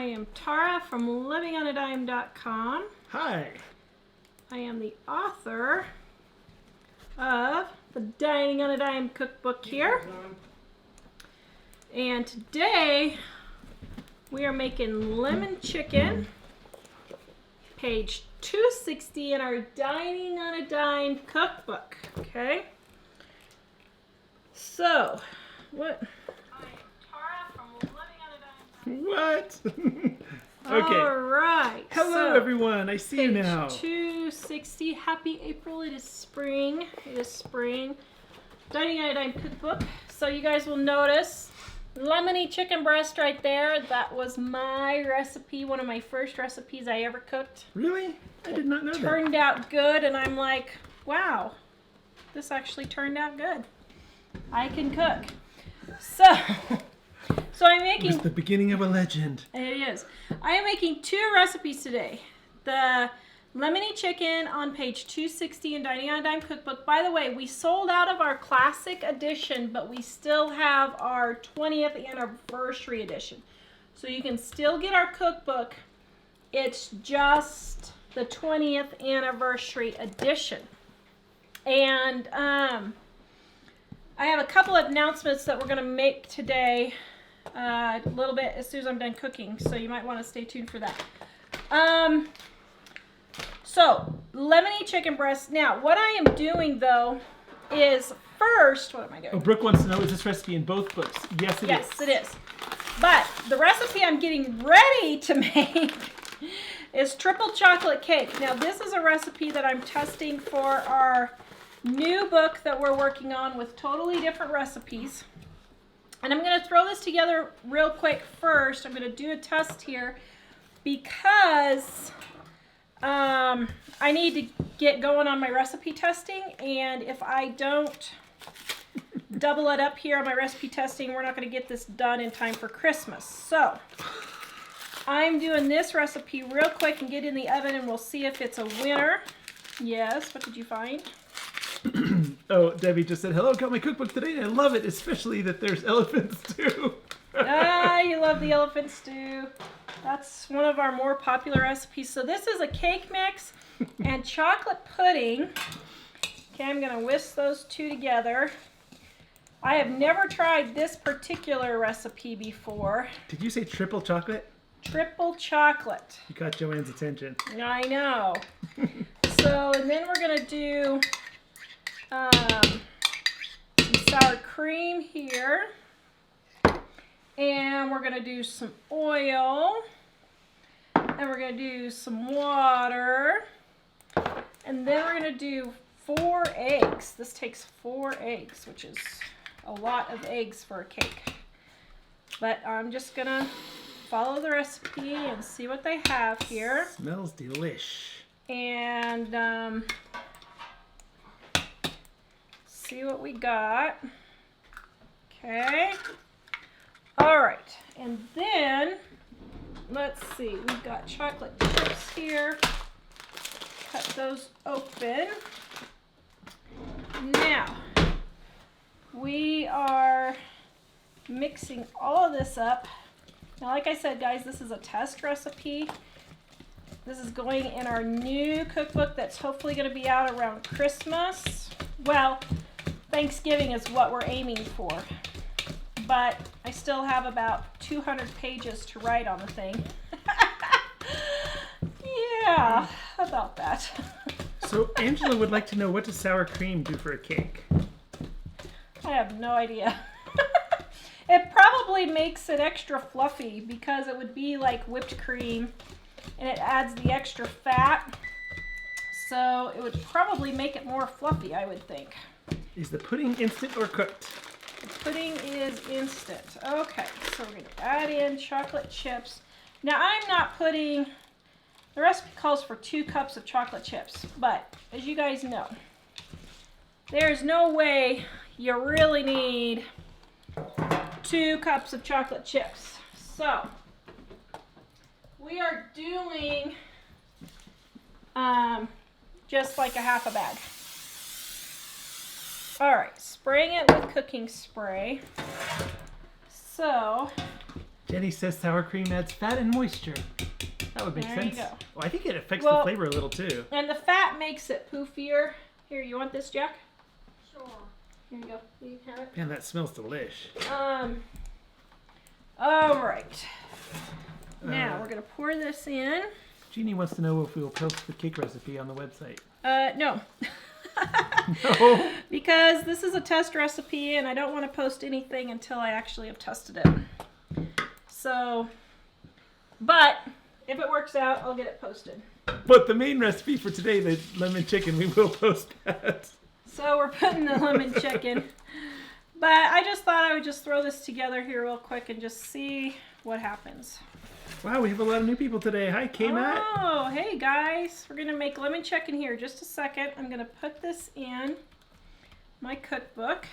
am Tara from livingonadime.com. Hi. I am the author of the Dining on a Dime cookbook here. And today we are making lemon chicken, page 260 in our Dining on a Dime cookbook. Okay? So, what? I am Tara from Living on a Dime. What? Okay. All right. Hello, everyone. I see you now. Page 260. Happy April. It is spring. It is spring. Dining on a Dime cookbook. So you guys will notice lemony chicken breast right there. That was my recipe. One of my first recipes I ever cooked. Really? I did not know that. Turned out good, and I'm like, wow, this actually turned out good. I can cook. So I'm making... It's the beginning of a legend. It is. I am making two recipes today. The lemony chicken on page 260 in Dining on a Dime cookbook. By the way, we sold out of our classic edition, but we still have our 20th anniversary edition. So you can still get our cookbook. It's just the 20th anniversary edition. And I have a couple of announcements that we're going to make today. A little bit as soon as I'm done cooking, so you might want to stay tuned for that. So, lemony chicken breast. Now, what I am doing, though, is first, what am I doing? Oh, Brooke wants to know, is this recipe in both books? Yes, it is. Yes, it is. But the recipe I'm getting ready to make is triple chocolate cake. Now, this is a recipe that I'm testing for our new book that we're working on with totally different recipes. And I'm going to throw this together real quick first. I'm going to do a test here because I need to get going on my recipe testing. And if I don't double it up here on my recipe testing, we're not going to get this done in time for Christmas. So I'm doing this recipe real quick and get in the oven, and we'll see if it's a winner. Yes, what did you find? Oh, Debbie just said, hello, got my cookbook today. I love it, especially that there's elephant stew. You love the elephant stew. That's one of our more popular recipes. So this is a cake mix and chocolate pudding. Okay, I'm going to whisk those two together. I have never tried this particular recipe before. Did you say triple chocolate? Triple chocolate. You caught Joanne's attention. I know. So, and then we're going to do some sour cream here, and we're going to do some oil, and we're going to do some water, and then we're going to do 4 eggs. This takes 4 eggs, which is a lot of eggs for a cake, but I'm just going to follow the recipe and see what they have here. Smells delish. And see what we got. Okay. All right. And then, let's see. We've got chocolate chips here. Cut those open. Now, we are mixing all of this up. Now, like I said, guys, this is a test recipe. This is going in our new cookbook that's hopefully going to be out around Christmas. Well, Thanksgiving is what we're aiming for, but I still have about 200 pages to write on the thing. Yeah, about that. So Angela would like to know, what does sour cream do for a cake? I have no idea. It probably makes it extra fluffy because it would be like whipped cream, and it adds the extra fat, so it would probably make it more fluffy, I would think. Is the pudding instant or cooked? The pudding is instant. Okay, so we're going to add in chocolate chips. Now, I'm not putting, the recipe calls for 2 cups of chocolate chips, but as you guys know, there's no way you really need 2 cups of chocolate chips. So, we are doing just like a half a bag. All right, spraying it with cooking spray. So Jenny says sour cream adds fat and moisture. That would make There sense. you go. Well, I think it affects the flavor a little too. And the fat makes it poofier. Here, you want this, Jack? Sure. Here you go. You can have it. Man, that smells delish. All right. Now we're gonna pour this in. Jeannie wants to know if we will post the cake recipe on the website. No. No. Because this is a test recipe and I don't want to post anything until I actually have tested it. So, but if it works out, I'll get it posted. But the main recipe for today, the lemon chicken, we will post that. So we're putting the lemon chicken. But I just thought I would just throw this together here real quick and just see what happens. Wow, we have a lot of new people today. Hi, K-Matt. Oh, hey guys. We're going to make lemon chicken here. Just a second. I'm going to put this in my cookbook.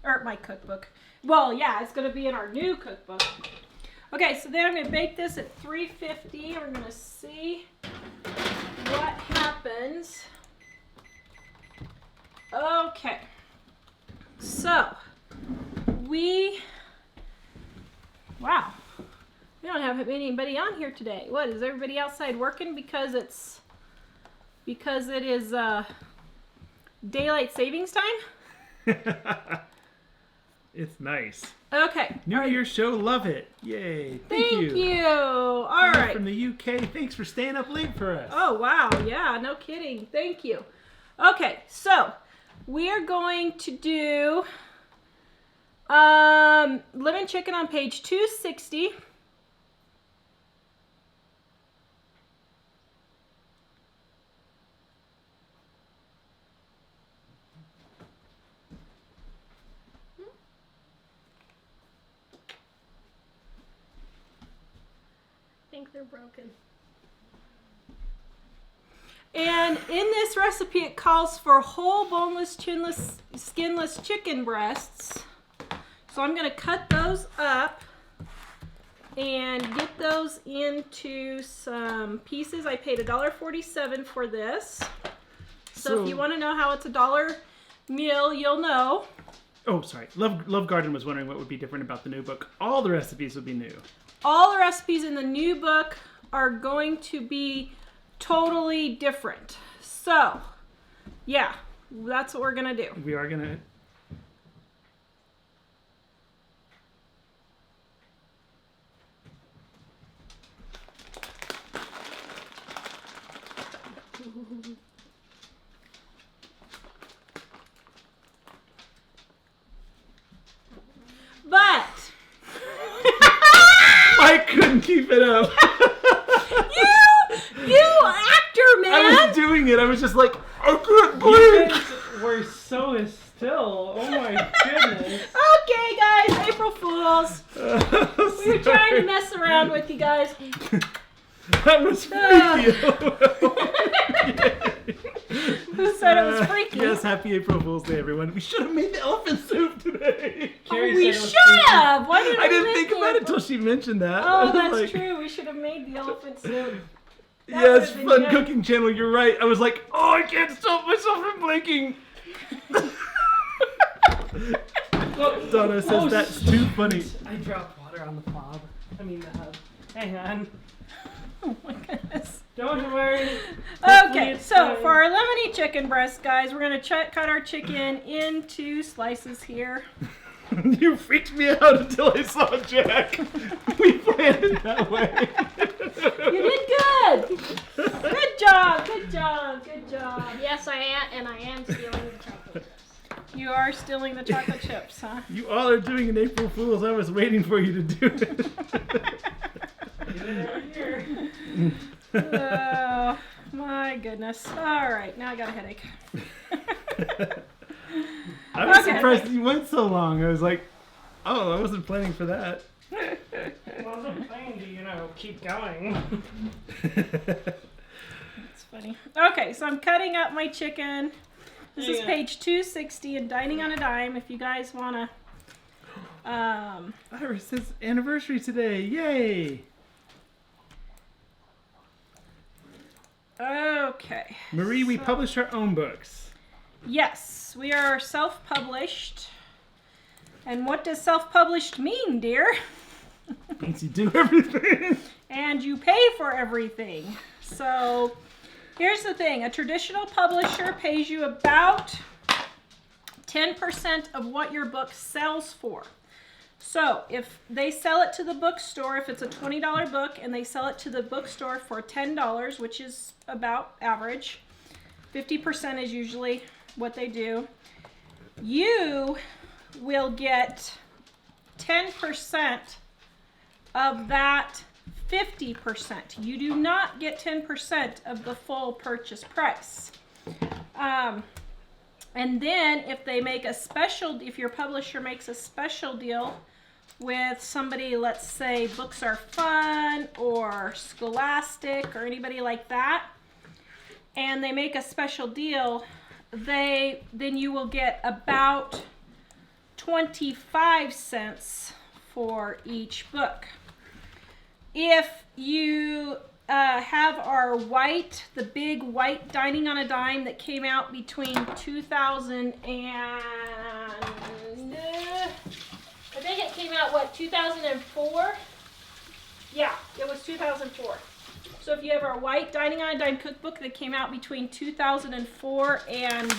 Or my cookbook. Well, yeah, it's going to be in our new cookbook. Okay, so then I'm going to bake this at 350. We're going to see what happens. Okay. So, wow. We don't have anybody on here today. What, is everybody outside working because it is daylight savings time? It's nice. Okay. New Year's show, love it. Yay. Thank you. All Hi right. from the UK, thanks for staying up late for us. Oh, wow. Yeah, no kidding. Thank you. Okay, so we are going to do lemon chicken on page 260. I think they're broken. And in this recipe, it calls for whole, boneless, chinless, skinless chicken breasts. So I'm going to cut those up and get those into some pieces. I paid $1.47 for this. So if you want to know how it's $1 meal, you'll know. Oh, sorry. Love Garden was wondering what would be different about the new book. All the recipes will be new. All the recipes in the new book are going to be totally different. So, yeah, that's what we're going to do. We are going to... But I couldn't keep it up. you actor, man. I was doing it. I was just like, I couldn't blink. We're so still. Oh my goodness. Okay, guys, April Fools. We were trying to mess around with you guys. That was freaky. Who said it was freaky? Yes, happy April Fool's Day, everyone. We should have made the elephant soup today. Carrie We said it was should have. Why didn't I we didn't make think about it until she mentioned that. I Oh, was that's like, true. We should have made the elephant soup. That Yes, would've been Fun good. Cooking Channel, you're right. I was like, oh, I can't stop myself from blinking. Donna says that's too funny. I dropped water on the fob. Hang on. Oh my goodness. Don't worry. Okay, it's so fine. for our lemony chicken breast, guys, we're going to cut our chicken into slices here. You freaked me out until I saw Jack. We planned it that way. You did good. Good job. Good job. Good job. Yes, I am, and I am stealing the chocolate chips. You are stealing the chocolate chips, huh? You all are doing an April Fool's. I was waiting for you to do it. Oh, my goodness. All right, now I got a headache. I was Okay. surprised you went so long. I was like, oh, I wasn't planning for that. Wasn't planning to, keep going. That's funny. Okay, so I'm cutting up my chicken. This is Yeah. page 260 in Dining on a Dime if you guys want to. Iris says anniversary today. Yay. Okay. Marie, we So- publish our own books. Yes, we are self-published. And what does self-published mean, dear? Means you do everything. And you pay for everything. So here's the thing. A traditional publisher pays you about 10% of what your book sells for. So if they sell it to the bookstore, if it's a $20 book and they sell it to the bookstore for $10, which is about average, 50% is usually what they do, you will get 10% of that 50%. You do not get 10% of the full purchase price. And then if they make a special, if your publisher makes a special deal with somebody, let's say Books Are Fun or Scholastic or anybody like that, and they make a special deal, then you will get about 25 cents for each book. If you have our the big white Dining on a Dime that came out between 2000 and, I think it came out, 2004? Yeah, it was 2004. So if you have our white Dining on a Dime cookbook that came out between 2004 and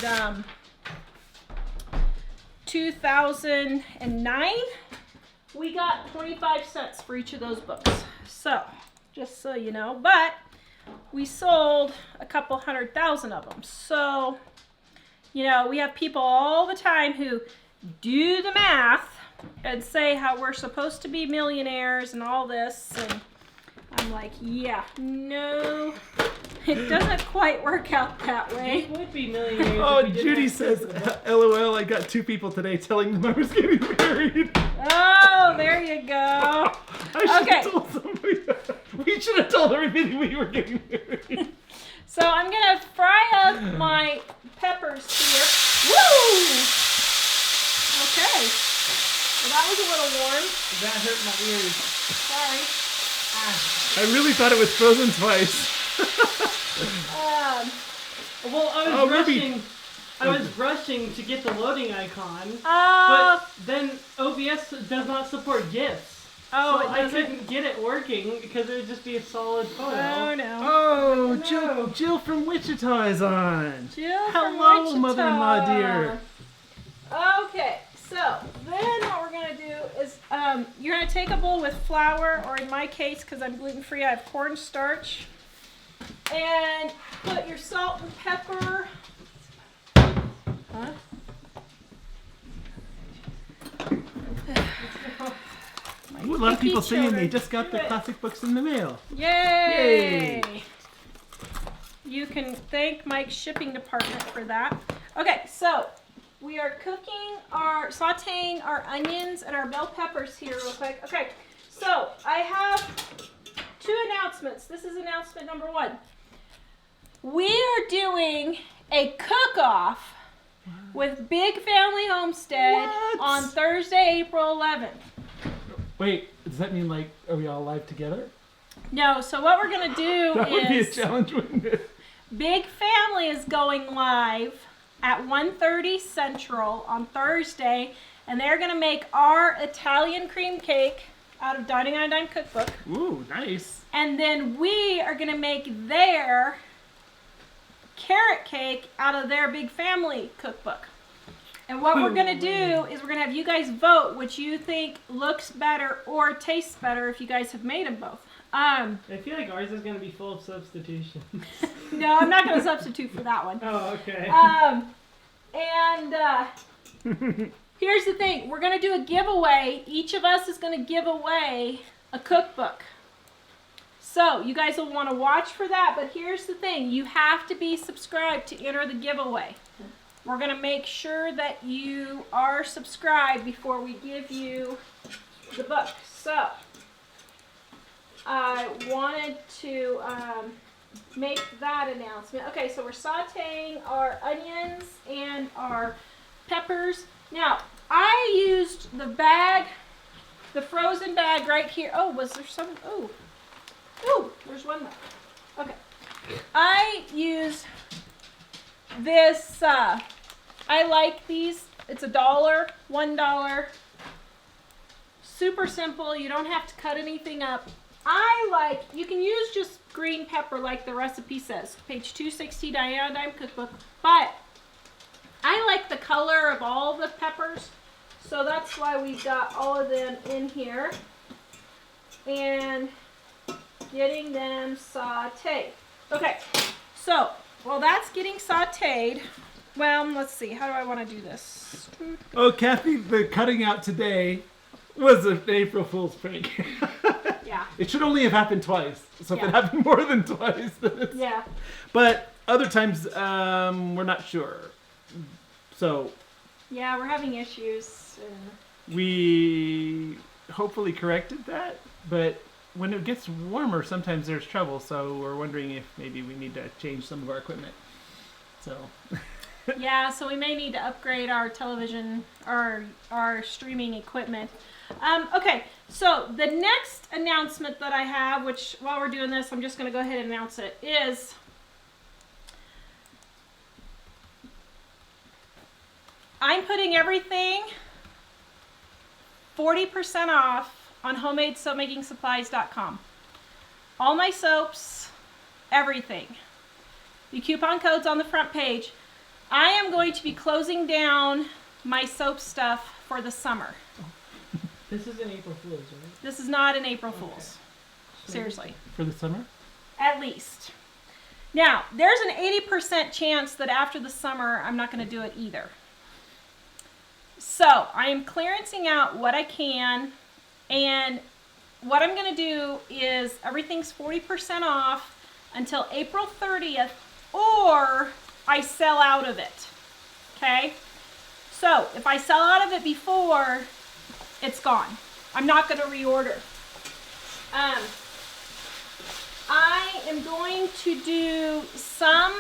2009, we got 25 cents for each of those books. So, just so you know, but we sold a couple 100,000 of them. So, you know, we have people all the time who do the math and say how we're supposed to be millionaires and all this, and I'm like, yeah, no, it doesn't quite work out that way. We would be millionaires. Oh, if we didn't Judy have says, kids, though. LOL, I got 2 people today telling them I was getting married. Oh, there you go. I should Okay. have told somebody that. We should have told everybody we were getting married. So I'm going to fry up my peppers here. Woo! Okay. Well, that was a little warm. That hurt my ears. Sorry. I really thought it was frozen twice. Well, I was Oh, Ruby. rushing. I was rushing to get the loading icon, Oh, but then OBS does not support GIFs. oh, So it I doesn't. couldn't get it working because it would just be a solid photo. Oh, no. Oh, No. Jill from Wichita is on. Jill from Hello, Wichita. mother-in-law dear. Okay, so then what we're going to do is you're going to take a bowl with flour, or in my case, because I'm gluten-free, I have cornstarch, and put your salt and pepper. Huh? Ooh, a lot of people saying they children. just got Do their it. classic books in the mail. Yay! You can thank Mike's shipping department for that. Okay, so we are sauteing our onions and our bell peppers here real quick. Okay, so I have 2 announcements. This is announcement number 1. We are doing a cook-off with Big Family Homestead What? on Thursday, April 11th. Wait, does that mean, like, are we all live together? No, so what we're going to do That would be a is challenge, wouldn't it? Big Family is going live at 1:30 Central on Thursday, and they're going to make our Italian cream cake out of Dining on a Dime cookbook, Ooh, nice. and then we are going to make their carrot cake out of their Big Family cookbook. And what we're going to do is we're going to have you guys vote which you think looks better or tastes better if you guys have made them both. I feel like ours is going to be full of substitutions. No, I'm not going to substitute for that one. Oh, okay. Here's the thing. We're going to do a giveaway. Each of us is going to give away a cookbook. So you guys will want to watch for that, but here's the thing. You have to be subscribed to enter the giveaway. We're going to make sure that you are subscribed before we give you the book. So I wanted to make that announcement. Okay, so we're sauteing our onions and our peppers. Now, I used the bag, the frozen bag right here. Oh, was there some? Oh, there's one left. Okay. I used this, I like these. It's $1, $1 super simple. You don't have to cut anything up. You can use just green pepper like the recipe says, page 260, Diana Dime Cookbook, but I like the color of all the peppers, so that's why we've got all of them in here, and getting them sauteed. Okay, so while that's getting sauteed, well, let's see, how do I want to do this? Oh, Kathy, the cutting out today was an April Fool's prank. Yeah. It should only have happened twice. So if Yeah. it happened more than twice, then it's... Yeah. But other times, we're not sure. So Yeah, we're having issues. we hopefully corrected that. But when it gets warmer, sometimes there's trouble. So we're wondering if maybe we need to change some of our equipment. So... Yeah, so we may need to upgrade our television, our streaming equipment. Okay, so the next announcement that I have, which while we're doing this, I'm just going to go ahead and announce it, is I'm putting everything 40% off on homemadesoapmakingsupplies.com. All my soaps, everything. The coupon code's on the front page. I am going to be closing down my soap stuff for the summer. This is an April Fool's, right? This is not an April Fool's. Seriously. For the summer? At least. Now, there's an 80% chance that after the summer, I'm not going to do it either. So, I am clearancing out what I can, and what I'm going to do is everything's 40% off until April 30th, or I sell out of it. Okay? So, if I sell out of it before, it's gone. I'm not going to reorder. I am going to do some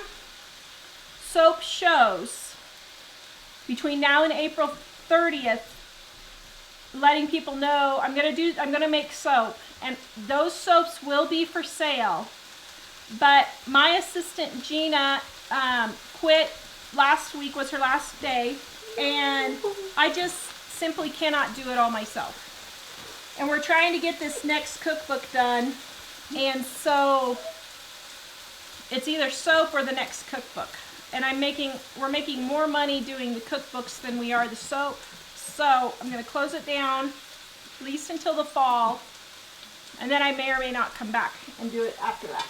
soap shows between now and April 30th, letting people know I'm going to make soap, and those soaps will be for sale. But my assistant Gina quit last week, was her last day, and I just simply cannot do it all myself. And we're trying to get this next cookbook done, and so it's either soap or the next cookbook. And we're making more money doing the cookbooks than we are the soap. So I'm going to close it down, at least until the fall, and then I may or may not come back and do it after that.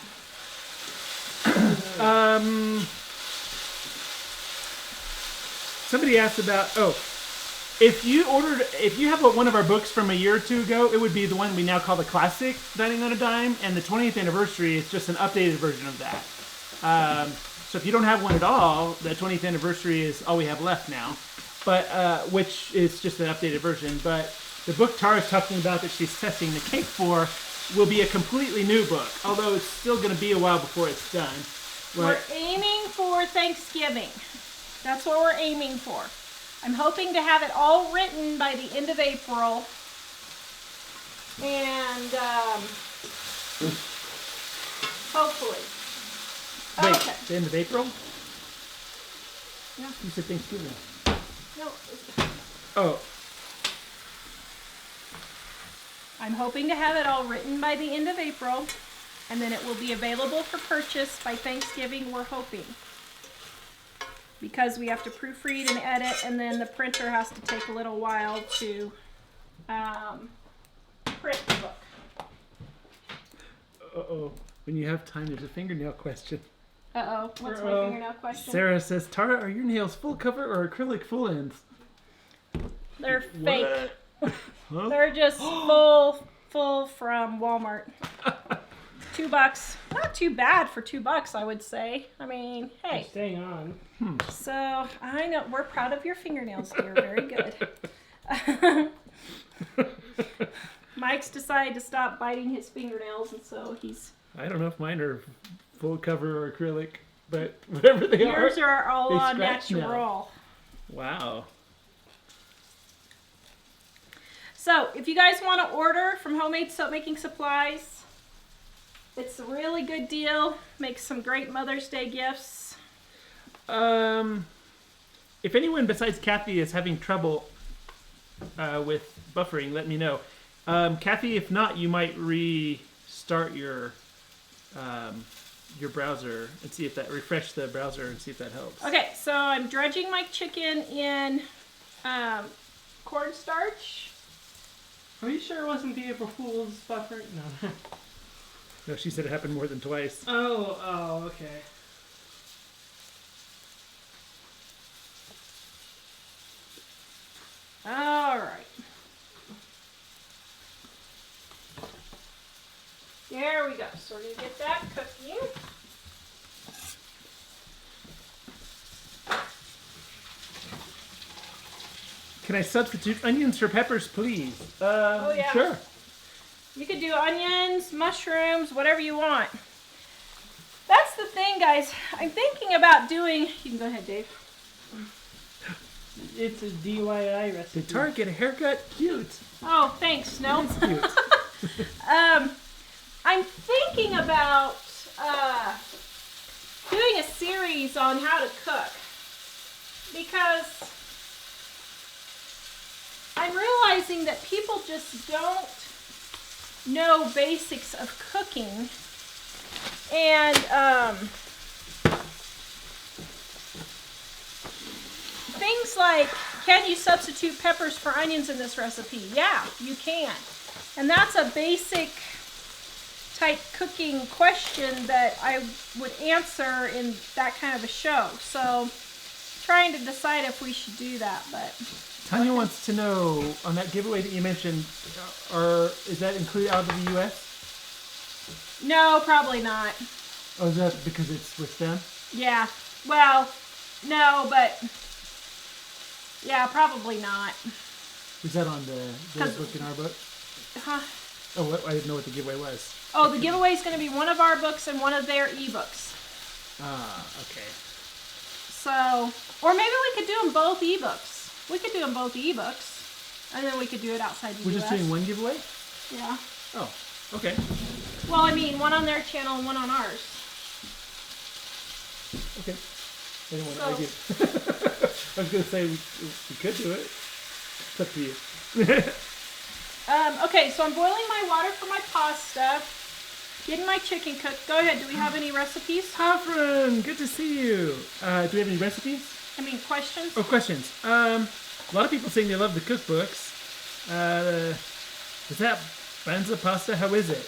Somebody asked about, if you have one of our books from a year or two ago, it would be the one we now call the Classic Dining on a Dime, and the 20th anniversary is just an updated version of that. So if you don't have one at all, the 20th anniversary is all we have left now, but which is just an updated version. But the book Tara's talking about that she's testing the cake for will be a completely new book, although it's still going to be a while before it's done. We're aiming for Thanksgiving. That's what we're aiming for. I'm hoping to have it all written by the end of April. And hopefully. Wait, Okay. the end of April? Yeah. You said Thanksgiving. No. Oh. I'm hoping to have it all written by the end of April, and then it will be available for purchase by Thanksgiving, we're hoping. Because we have to proofread and edit, and then the printer has to take a little while to print the book. Uh-oh. When you have time, there's a fingernail question. Uh-oh. What's my fingernail question? Sarah says, Tara, are your nails full cover or acrylic full ends? They're fake. Huh? They're just full from Walmart. $2. Not too bad for $2, I would say. I mean, hey. It's staying on. So, I know, we're proud of your fingernails, dear. Very good. Mike's decided to stop biting his fingernails, and so he's... I don't know if mine are full cover or acrylic, but whatever they Yours are all they scratch natural. now. Wow. So, if you guys want to order from Homemade Soap Making Supplies, it's a really good deal. Makes some great Mother's Day gifts. If anyone besides Kathy is having trouble with buffering, let me know. Kathy, if not, you might restart your browser and see if that refresh the browser and see if that helps. Okay, so I'm dredging my chicken in cornstarch. Are you sure it wasn't the April Fool's buffer? No. No, she said it happened more than twice. Oh, okay. All right. There we go. So we're going to get that cooking. Can I substitute onions for peppers, please? Oh, yeah. Sure. You could do onions, mushrooms, whatever you want. That's the thing, guys. I'm thinking about doing... You can go ahead, Dave. It's a DIY recipe. Did Tara get a haircut? Cute. Oh, thanks. No. It's cute. I'm thinking about doing a series on how to cook. Because I'm realizing that people just don't know basics of cooking. And things like, can you substitute peppers for onions in this recipe? Yeah, you can. And that's a basic type cooking question that I would answer in that kind of a show. So trying to decide if we should do that, but Tanya wants to know, on that giveaway that you mentioned, is that included out of the U.S.? no, probably not. Oh, is that because it's with them? Yeah, well, no, but yeah, probably not. Is that on the book in our book? Huh? Oh, I didn't know what the giveaway was. Oh, the giveaway is going to be one of our books and one of their ebooks. Ah, okay. So, or maybe we could do them both ebooks. We could do them both ebooks, and then we could do it outside the We're US. just doing one giveaway? Yeah. Oh, okay. Well, I mean, one on their channel and one on ours. Okay. I didn't want to So- argue. I was going to say we could do it. It's up to you. Okay, so I'm boiling my water for my pasta. Getting my chicken cooked. Go ahead. Do we have any recipes? Hafren, good to see you. Do we have any recipes? I mean, questions? Oh, questions. A lot of people saying they love the cookbooks. Is that banza pasta? How is it?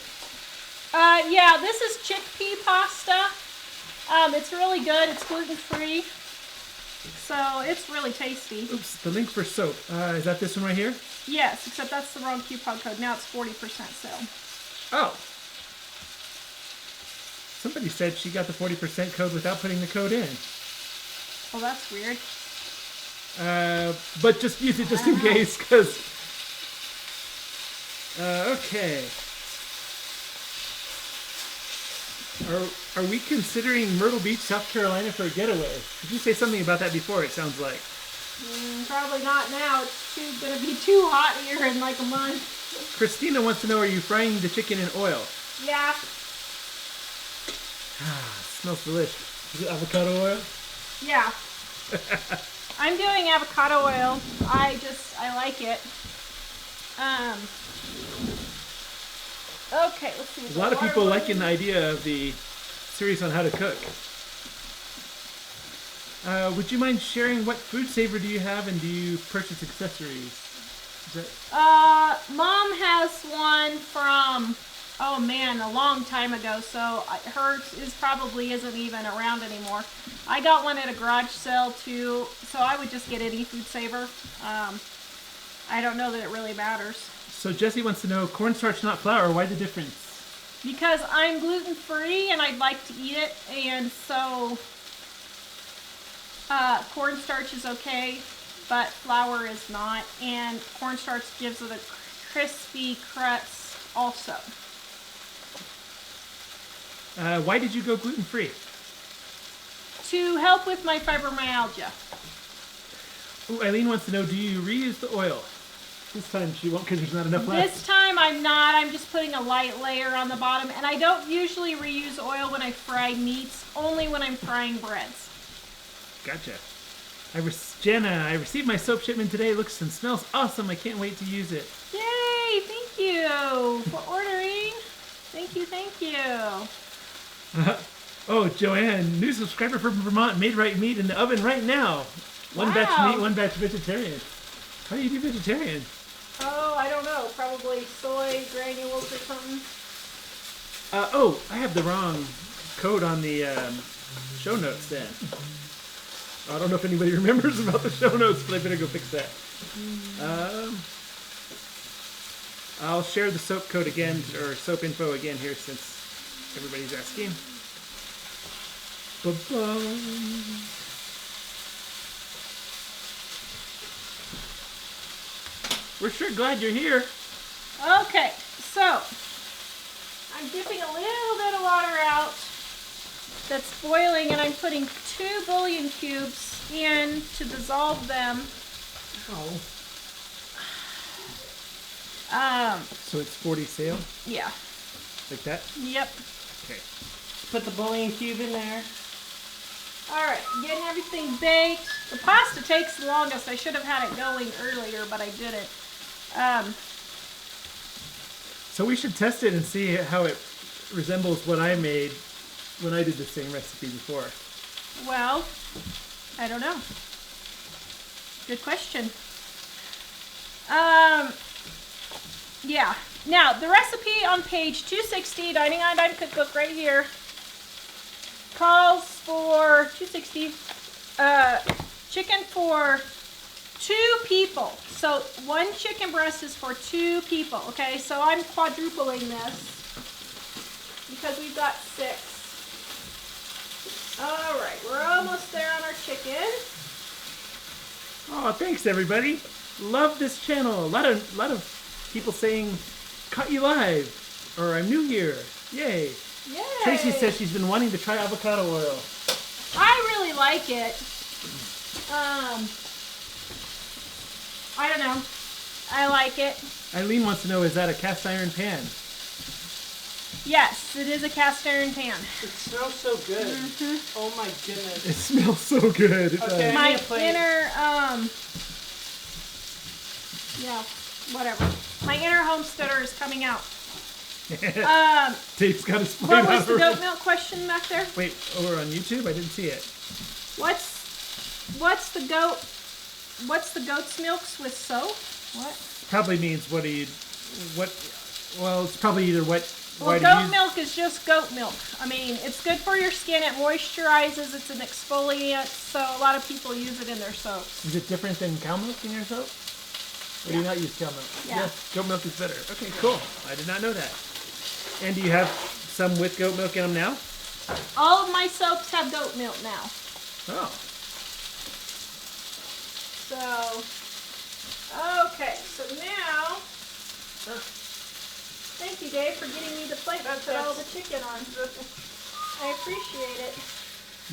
Yeah, this is chickpea pasta. It's really good. It's gluten-free. So it's really tasty. Oops, the link for soap. Is that this one right here? Yes, except that's the wrong coupon code. Now it's 40% sale. Oh. Somebody said she got the 40% code without putting the code in. Oh, that's weird. But just use it just in case, because... okay. Are we considering Myrtle Beach, South Carolina for a getaway? Did you say something about that before, it sounds like? Probably not now. It's going to be too hot here in like a month. Christina wants to know, are you frying the chicken in oil? Yeah. Smells delicious. Is it avocado oil? Yeah. I'm doing avocado oil. I like it. Okay, let's see. A lot of people liking the idea of the series on how to cook. Would you mind sharing what food saver do you have, and do you purchase accessories? Mom has one from, oh man, a long time ago, so hers probably isn't even around anymore. I got one at a garage sale too, so I would just get any food saver. I don't know that it really matters. So Jesse wants to know, cornstarch not flour, why the difference? Because I'm gluten-free and I'd like to eat it, and so cornstarch is okay, but flour is not, and cornstarch gives it a crispy crust also. Why did you go gluten-free? To help with my fibromyalgia. Ooh, Eileen wants to know, do you reuse the oil? This time she won't, because there's not enough left. This time I'm not. I'm just putting a light layer on the bottom, and I don't usually reuse oil when I fry meats, only when I'm frying breads. Gotcha. Jenna, I received my soap shipment today. It looks and smells awesome. I can't wait to use it. Yay! Thank you for ordering. Thank you, thank you. Oh, Joanne, new subscriber from Vermont, made right meat in the oven right now. One batch Wow. meat, one batch vegetarian. How do you do vegetarian? Oh, I don't know. Probably soy granules or something. Oh, I have the wrong code on the show notes then. I don't know if anybody remembers about the show notes, but I better go fix that. I'll share the soap code again, or soap info again here since everybody's asking. Ba-bum. We're sure glad you're here. Okay, so I'm dipping a little bit of water out that's boiling, and I'm putting 2 bouillon cubes in to dissolve them. Oh. So it's 40 sale, Yeah. like that? Yep. Okay. Put the bouillon cube in there. All right, getting everything baked. The pasta takes the longest. I should have had it going earlier, but I didn't. So we should test it and see how it resembles what I made when I did the same recipe before. Well, I don't know. Good question. Yeah. Now, the recipe on page 260, Dining on a Dime Cookbook right here, calls for 260 chicken for 2 people. So 1 chicken breast is for 2 people. Okay, so I'm quadrupling this because we've got 6. All right, we're almost there on our chicken. Oh, thanks everybody. Love this channel. A lot of people saying, "Caught you live," or "I'm new here." Yay! Yay! Tracy says she's been wanting to try avocado oil. I really like it. I don't know. I like it. Eileen wants to know, is that a cast iron pan? Yes, it is a cast iron pan. It smells so good. Mm-hmm. Oh my goodness. It smells so good. It Okay. does. My need a plate. inner, yeah, whatever. My inner homesteader is coming out. Dave's got his plate What was out the already. goat milk question back there? Wait, over on YouTube? I didn't see it. What's the goat's milks with soap? What? Probably means well, it's probably either why Well, do goat you, milk is just goat milk. I mean, it's good for your skin. It moisturizes. It's an exfoliant. So a lot of people use it in their soaps. is it different than cow milk in your soap? Or do you not use cow milk? Yeah. Yes, goat milk is better. Okay, cool. I did not know that. And do you have some with goat milk in them now? All of my soaps have goat milk now. Oh. So, okay. So now, thank you, Dave, for getting me the plate to put all the chicken on. I appreciate it.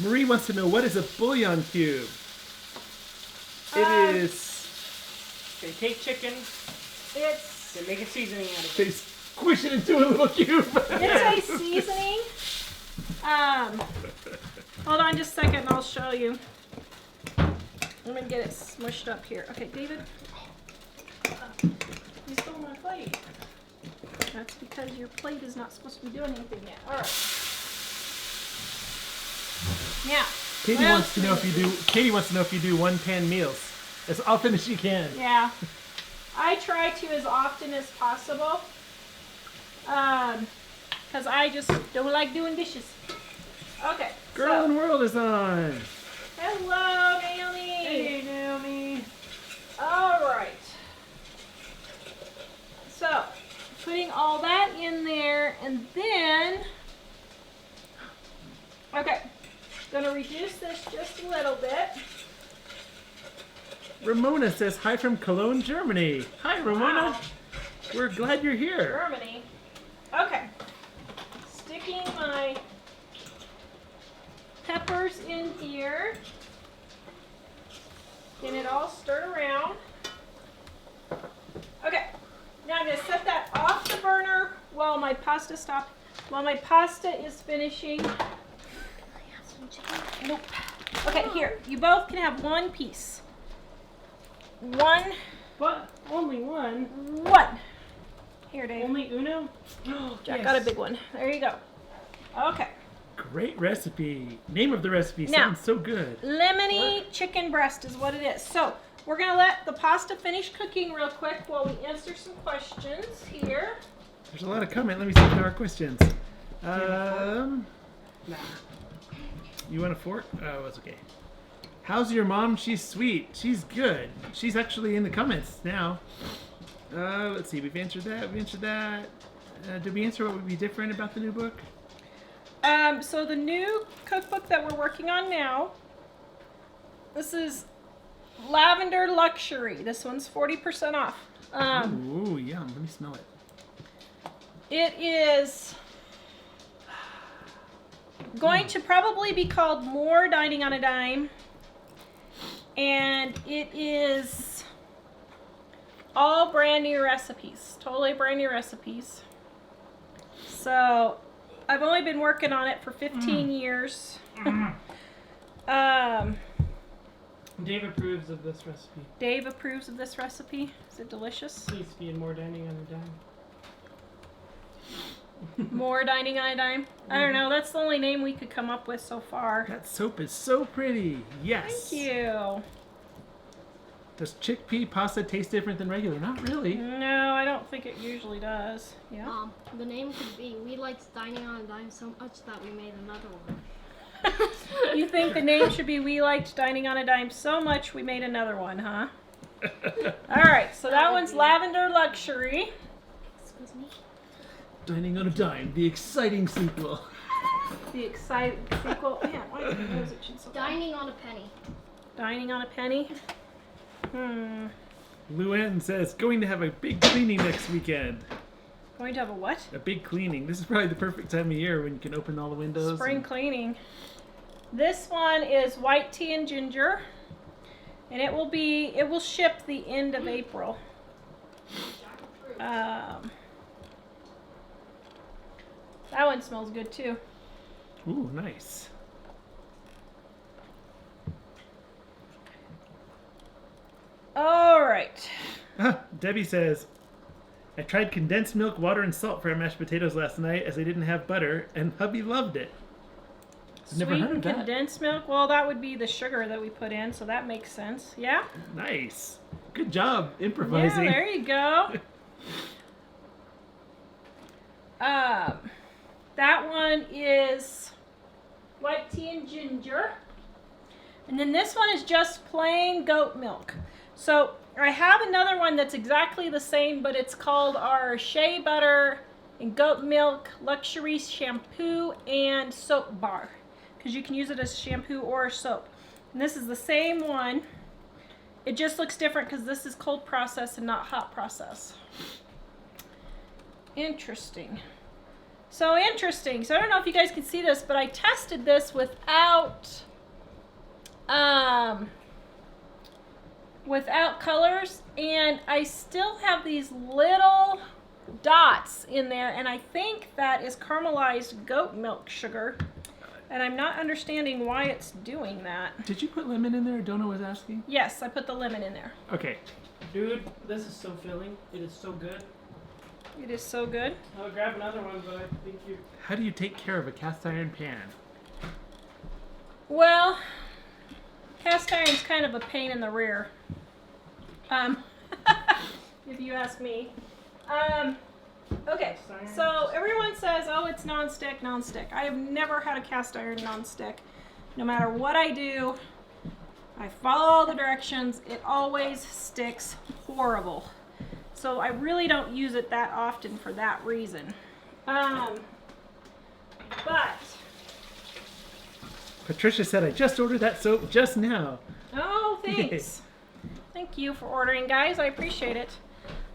Marie wants to know, what is a bouillon cube? It is... They take chicken, It's they make a seasoning out of it. They squish it into a little cube. It's a seasoning. Hold on just a second and I'll show you. I'm gonna get it smushed up here. Okay, David. You stole my plate. That's because your plate is not supposed to be doing anything yet. All right. Now. Katie what wants else to know if you do. Katie wants to know if you do one-pan meals as often as you can. Yeah. I try to as often as possible. Because I just don't like doing dishes. Okay. Girl so, in World is on. hello, Naomi. Hey, Naomi. All right. So, putting all that in there, and then, okay, gonna reduce this just a little bit. Ramona says hi from Cologne, Germany. Hi, Ramona. Wow. We're glad you're here. Germany. Okay. Sticking my peppers in here. Getting it all stirred around. Okay. Now I'm going to set that off the burner while my pasta is finishing. Nope. Okay, here. You both can have one piece. One. But only one. One. Here, Dave. Only Uno? Jack Yes. got a big one. There you go. Okay. Great recipe. Name of the recipe Now- sounds so good. Lemony chicken breast is what it is. So we're gonna let the pasta finish cooking real quick while we answer some questions here. There's a lot of comment. Let me see if there are questions. Nah. You want a fork? Oh, it's okay. How's your mom? She's sweet. She's good. She's actually in the comments now. Let's see. We've answered that. We answered that. Did we answer what would be different about the new book? So the new cookbook that we're working on now, this is Lavender Luxury. This one's 40% off. Ooh, yum. Let me smell it. It is going to probably be called More Dining on a Dime. And it is all brand new recipes. Totally brand new recipes. So I've only been working on it for 15 years. Dave approves of this recipe. Dave approves of this recipe. Is it delicious? Needs to be in more dining on a dime. More Dining on a Dime. I don't know. That's the only name we could come up with so far. That soap is so pretty. Yes. Thank you. Does chickpea pasta taste different than regular? Not really. No, I don't think it usually does. Yeah. The name could be We Liked Dining on a Dime so much that we made another one. You think the name should be We Liked Dining on a Dime so much we made another one, huh? All right, so that one's Lavender Luxury. Excuse me? Dining on a Dime, the exciting sequel. The exciting sequel. Man, why did my nose itching so bad? Dining on a Penny. Dining on a Penny. Luann says, going to have a big cleaning next weekend. Going to have a what? A big cleaning. This is probably the perfect time of year when you can open all the windows. Spring cleaning. This one is white tea and ginger. And it will ship the end of April. That one smells good too. Ooh, nice. All right. Debbie says, I tried condensed milk, water, and salt for our mashed potatoes last night as I didn't have butter, and hubby loved it. I've never heard of that. Condensed milk. Well, that would be the sugar that we put in, so that makes sense. Yeah. Nice. Good job improvising. Yeah, there you go. That one is white tea and ginger. And then this one is just plain goat milk. So I have another one that's exactly the same, but it's called our shea butter and goat milk luxury shampoo and soap bar, because you can use it as shampoo or soap. And this is the same one. It just looks different because this is cold process and not hot process. Interesting. So interesting. So I don't know if you guys can see this, but I tested this without colors, and I still have these little dots in there, and I think that is caramelized goat milk sugar, and I'm not understanding why it's doing that. Did you put lemon in there? Donna was asking. Yes, I put the lemon in there. Okay. Dude, this is so filling. It is so good. It is so good. I'll grab another one, but I think you... How do you take care of a cast iron pan? Well, cast iron's kind of a pain in the rear. If you ask me. Okay, so everyone says, oh, it's non-stick, non-stick. I have never had a cast iron non-stick. No matter what I do, I follow all the directions. It always sticks horrible. So I really don't use it that often for that reason. But Patricia said, I just ordered that soap just now. oh, thanks. Thank you for ordering, guys. I appreciate it.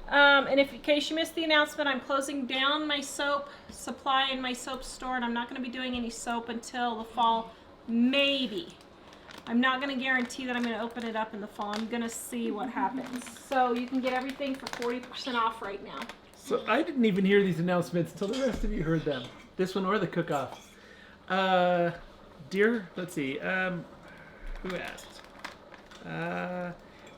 And in case you missed the announcement, I'm closing down my soap supply in my soap store, and I'm not going to be doing any soap until the fall, maybe. I'm not going to guarantee that I'm going to open it up in the fall. I'm going to see what happens. So you can get everything for 40% off right now. So I didn't even hear these announcements till the rest of you heard them. This one or the cook-off. Dear, let's see. Who asked?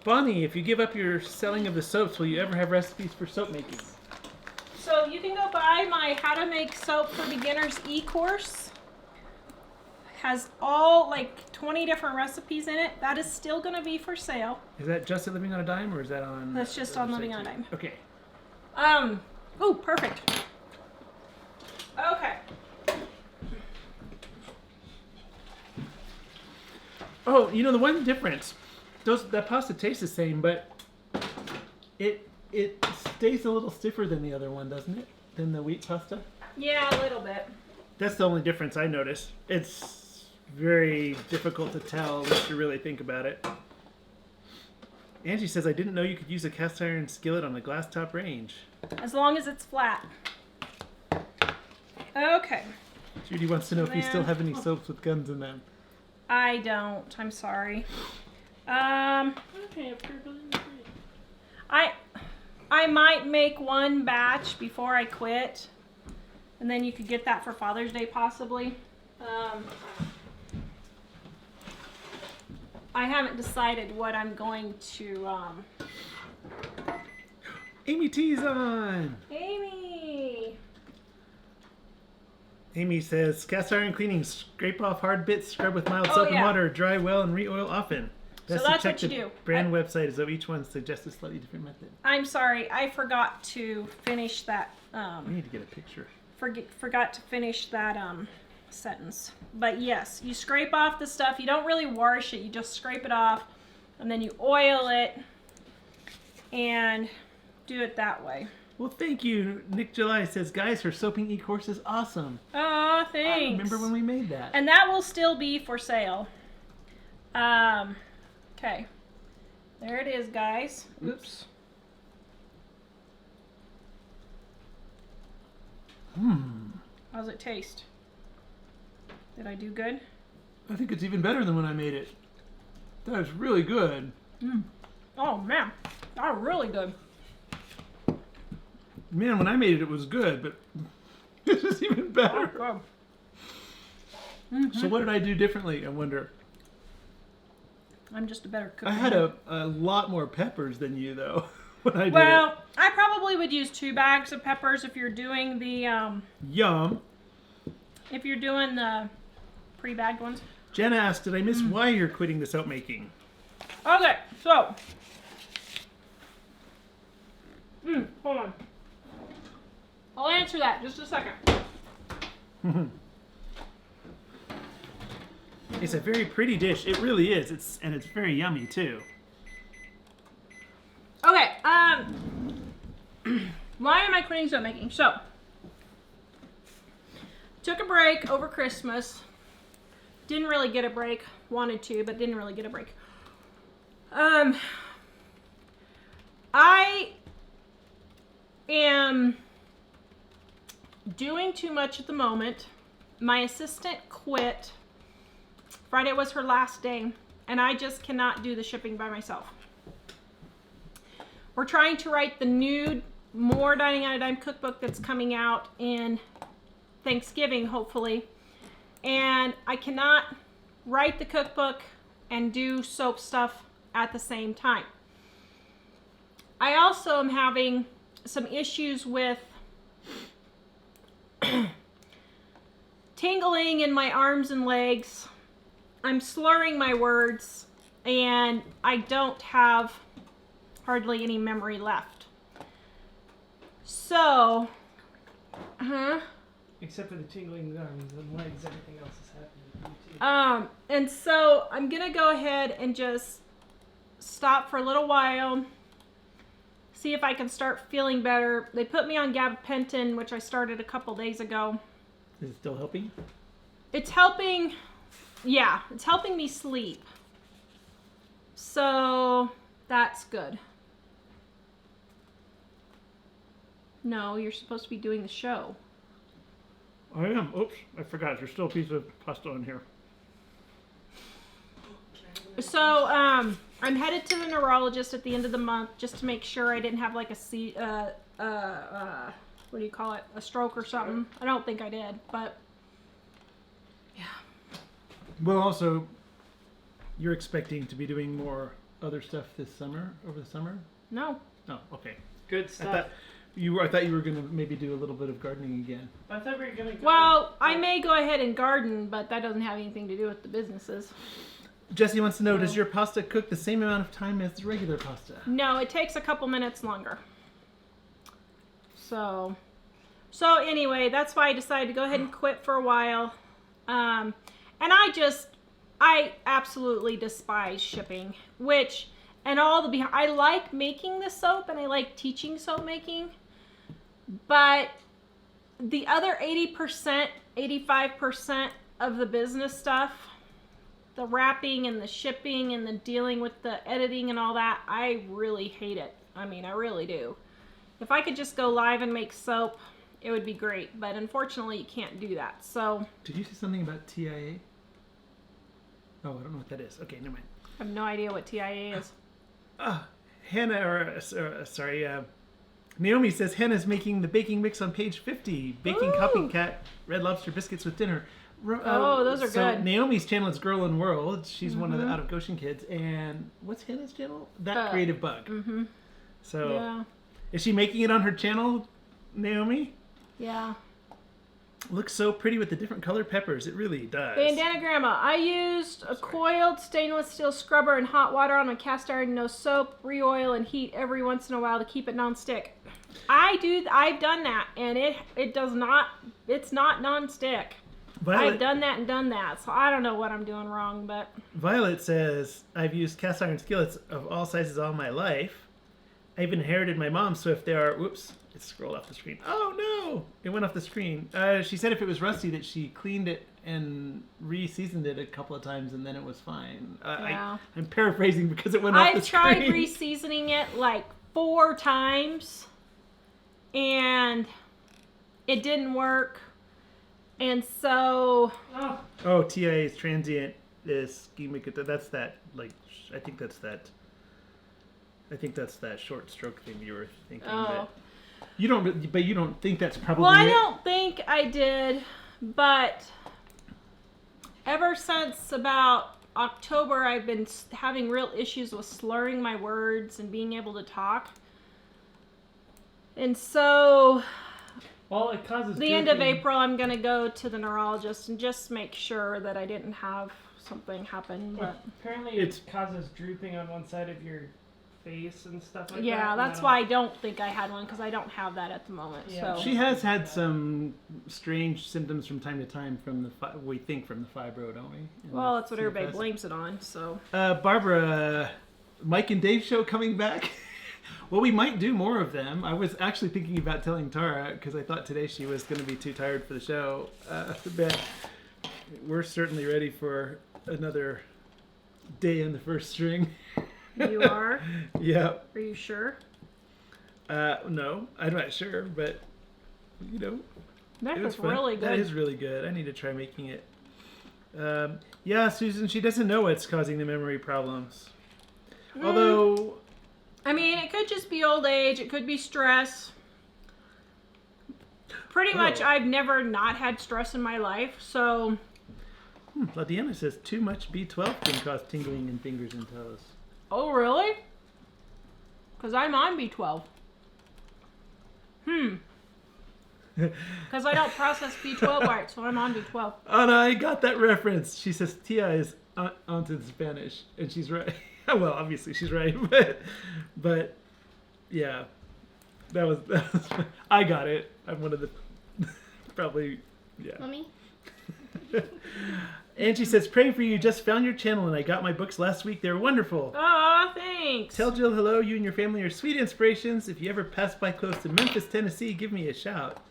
Bonnie, if you give up your selling of the soaps, will you ever have recipes for soap making? So you can go buy my How to Make Soap for Beginners e-course. Has all like 20 different recipes in it. That is still going to be for sale. Is that just at Living on a Dime, or is that on? That's just the on website Living on a too? Dime. Okay. Oh, perfect. Okay. Oh, you know the one difference, that pasta tastes the same, but it stays a little stiffer than the other one, doesn't it? Than the wheat pasta. Yeah, a little bit. That's the only difference I noticed. It's very difficult to tell unless you really think about it. Angie says, I didn't know you could use a cast iron skillet on a glass top range. As long as it's flat. Okay. Judy wants to know if you still Man. have any soaps with guns in them. I don't. I'm sorry. Okay, I might make one batch before I quit, and then you could get that for Father's Day possibly. I haven't decided what I'm going to. Amy T's on. Amy. Amy says, cast iron cleaning, scrape off hard bits, scrub with mild Oh, soap and yeah. water, dry well, and re-oil often. Best So that's to check what you the do. brand website as though each one suggests a slightly different method. I'm sorry, I forgot to finish that. We need to get a picture. Forgot to finish that sentence. But yes, you scrape off the stuff. You don't really wash it. You just scrape it off, and then you oil it, and do it that way. Well, thank you. Nick July says, guys, her soaping e-course is awesome. Oh, thanks. I remember when we made that. And that will still be for sale. Okay. There it is, guys. Oops. How's it taste? Did I do good? I think it's even better than when I made it. That is really good. Oh, man. That was really good. Man, when I made it, it was good, but this is even better. Oh, good. So what did I do differently, I wonder? I'm just a better cook. I had a lot more peppers than you, though, when I did Well, I probably would use 2 bags of peppers if you're doing the it. Yum. pre-bagged ones. Jenna asked, did I miss why you're quitting the soap making? Okay, so. Hold on. I'll answer that just a second. It's a very pretty dish. It really is. It's very yummy, too. Okay, why am I quitting soap making? So, took a break over Christmas. Didn't really get a break. Wanted to, but didn't really get a break. I am doing too much at the moment. My assistant quit. Friday was her last day, and I just cannot do the shipping by myself. We're trying to write the new, more Dining on a Dime cookbook that's coming out in Thanksgiving, hopefully. And I cannot write the cookbook and do soap stuff at the same time. I also am having some issues with tingling in my arms and legs. I'm slurring my words, and I don't have hardly any memory left. So, Except for the tingling arms and legs, everything else is happening to you too. and so I'm gonna go ahead and just stop for a little while, see if I can start feeling better. They put me on gabapentin, which I started a couple days ago. Is it still helping? It's helping, yeah, it's helping me sleep. So that's good. No, you're supposed to be doing the show. I am. Oops, I forgot. There's still a piece of pasta in here. So, I'm headed to the neurologist at the end of the month just to make sure I didn't have like what do you call it? A stroke or something. I don't think I did, but yeah. Well, also, you're expecting to be doing more other stuff this summer, over the summer? No. Oh, okay. Good I stuff. thought I thought you were gonna maybe do a little bit of gardening again. I thought we were gonna go. Well, I may go ahead and garden, but that doesn't have anything to do with the businesses. Jesse wants to know, does your pasta cook the same amount of time as regular pasta? No, it takes a couple minutes longer. So anyway, that's why I decided to go ahead and quit for a while. And I absolutely despise shipping, I like making the soap and I like teaching soap making, but the other 80%, 85% of the business stuff, the wrapping and the shipping and the dealing with the editing and all that, I really hate it. I mean, I really do. If I could just go live and make soap, it would be great, but unfortunately you can't do that. So Did you say something about TIA? Oh, I don't know what that is. Okay, never mind. I have no idea what TIA is. Naomi says Hannah's making the baking mix on page 50. Baking Ooh. copycat Red Lobster biscuits with dinner. Those are good. Naomi's channel is Girl in World. She's one of the Out of Goshen kids. And what's Hannah's channel? That Creative Bug. Mm-hmm. So, Yeah. Is she making it on her channel, Naomi? Yeah. Looks so pretty with the different color peppers. It really does. Bandana Grandma. I used a coiled stainless steel scrubber and hot water on my cast iron, no soap, re-oil and heat every once in a while to keep it non-stick. I've done that, and it's not non-stick. I've done that and done that, so I don't know what I'm doing wrong, but... Violet says, I've used cast iron skillets of all sizes all my life. I've inherited my mom, so if they are... Whoops, it scrolled off the screen. Oh, no! It went off the screen. She said if it was rusty that she cleaned it and re-seasoned it a couple of times, and then it was fine. Yeah. I'm paraphrasing because it went off the screen. I've tried re-seasoning it like 4 times, and it didn't work. And so... Oh, TIA is transient ischemic. That's that, like, I think that's that short stroke thing you were thinking. Oh. You don't think that's probably Well, I it? don't think I did, but ever since about October, I've been having real issues with slurring my words and being able to talk. And so... Well, it causes the end of April, I'm going to go to the neurologist and just make sure that I didn't have something happen. But apparently it causes drooping on one side of your face and stuff like that. yeah, that's why I don't think I had one, because I don't have that at the moment. Yeah. So She has had some strange symptoms from time to time from the fibro, don't we? well, that's what everybody blames it on. So Barbara, Mike and Dave show coming back. Well, we might do more of them. I was actually thinking about telling Tara, because I thought today she was going to be too tired for the show. But we're certainly ready for another day in the first string. you are? Yeah. Are you sure? No, I'm not sure, but you know, That it was is fun. really good. That is really good. I need to try making it. Yeah, Susan, she doesn't know what's causing the memory problems. Although, I mean, it could just be old age. It could be stress. Pretty much, I've never not had stress in my life, so... Ladiana says too much B12 can cause tingling in fingers and toes. Oh, really? Because I'm on B12. Because I don't process B12 right, so I'm on B12. Anna, I got that reference. She says Tia is onto the Spanish, and she's right. Well, obviously she's right, but yeah, that was I got it. I'm one of the probably Mommy? Angie says, praying for you. Just found your channel and I got my books last week. They're wonderful. Aw, thanks. Tell Jill hello. You and your family are sweet inspirations. If you ever pass by close to Memphis, Tennessee, give me a shout.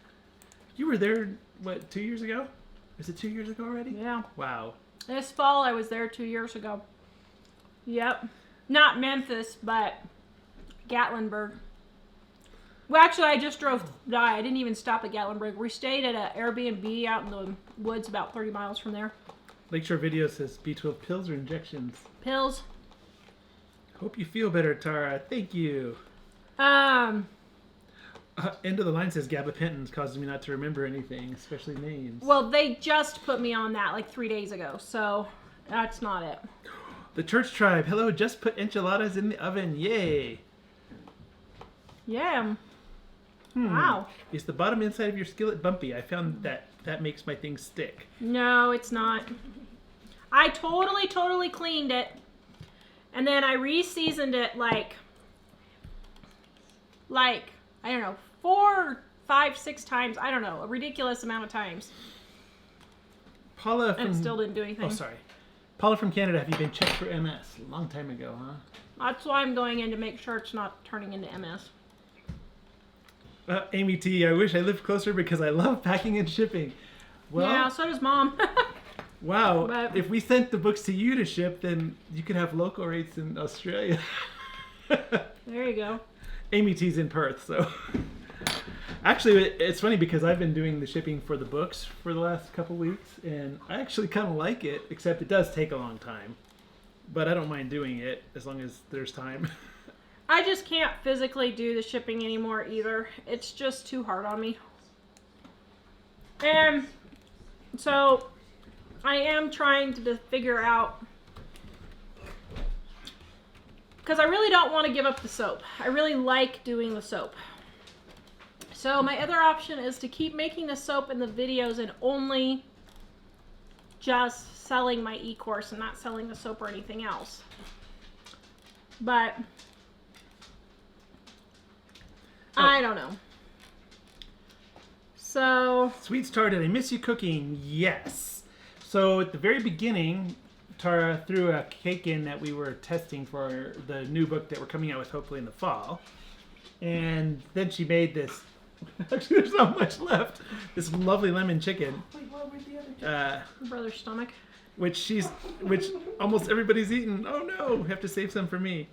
You were there, what, 2 years ago? Is it 2 years ago already? Yeah. Wow. This fall, I was there 2 years ago. Yep. Not Memphis, but Gatlinburg. Well, actually, I just drove by. I didn't even stop at Gatlinburg. We stayed at an Airbnb out in the woods about 30 miles from there. Lakeshore Video says B12 pills or injections. Pills. Hope you feel better, Tara. Thank you. End of the line says gabapentin causes me not to remember anything, especially names. Well, they just put me on that like 3 days ago, so that's not it. The Church Tribe. Hello, just put enchiladas in the oven. Yay. Yeah. Wow. Is the bottom inside of your skillet bumpy? I found that makes my things stick. No, it's not. I totally cleaned it. And then I re-seasoned it like, I don't know, 4, 5, 6 times. I don't know, a ridiculous amount of times. Paula from... And still didn't do anything. Oh, sorry. Paula from Canada, have you been checked for MS? A long time ago, huh? That's why I'm going in to make sure it's not turning into MS. Amy T, I wish I lived closer because I love packing and shipping. Well, yeah, so does Mom. wow. But- if we sent the books to you to ship, then you could have local rates in Australia. There you go. Amy T's in Perth, so... Actually, it's funny because I've been doing the shipping for the books for the last couple weeks, and I actually kind of like it, except it does take a long time. But I don't mind doing it as long as there's time. I just can't physically do the shipping anymore either. It's just too hard on me. And so I am trying to figure out, because I really don't want to give up the soap. I really like doing the soap. So my other option is to keep making the soap and the videos and only just selling my e-course and not selling the soap or anything else. But I don't know. So Sweet Star, did I miss you cooking? Yes. So at the very beginning, Tara threw a cake in that we were testing for the new book that we're coming out with hopefully in the fall. And then she made this, actually there's not much left, this lovely lemon chicken. Wait, what were the other two? brother's stomach. Which almost everybody's eaten. Oh no, have to save some for me.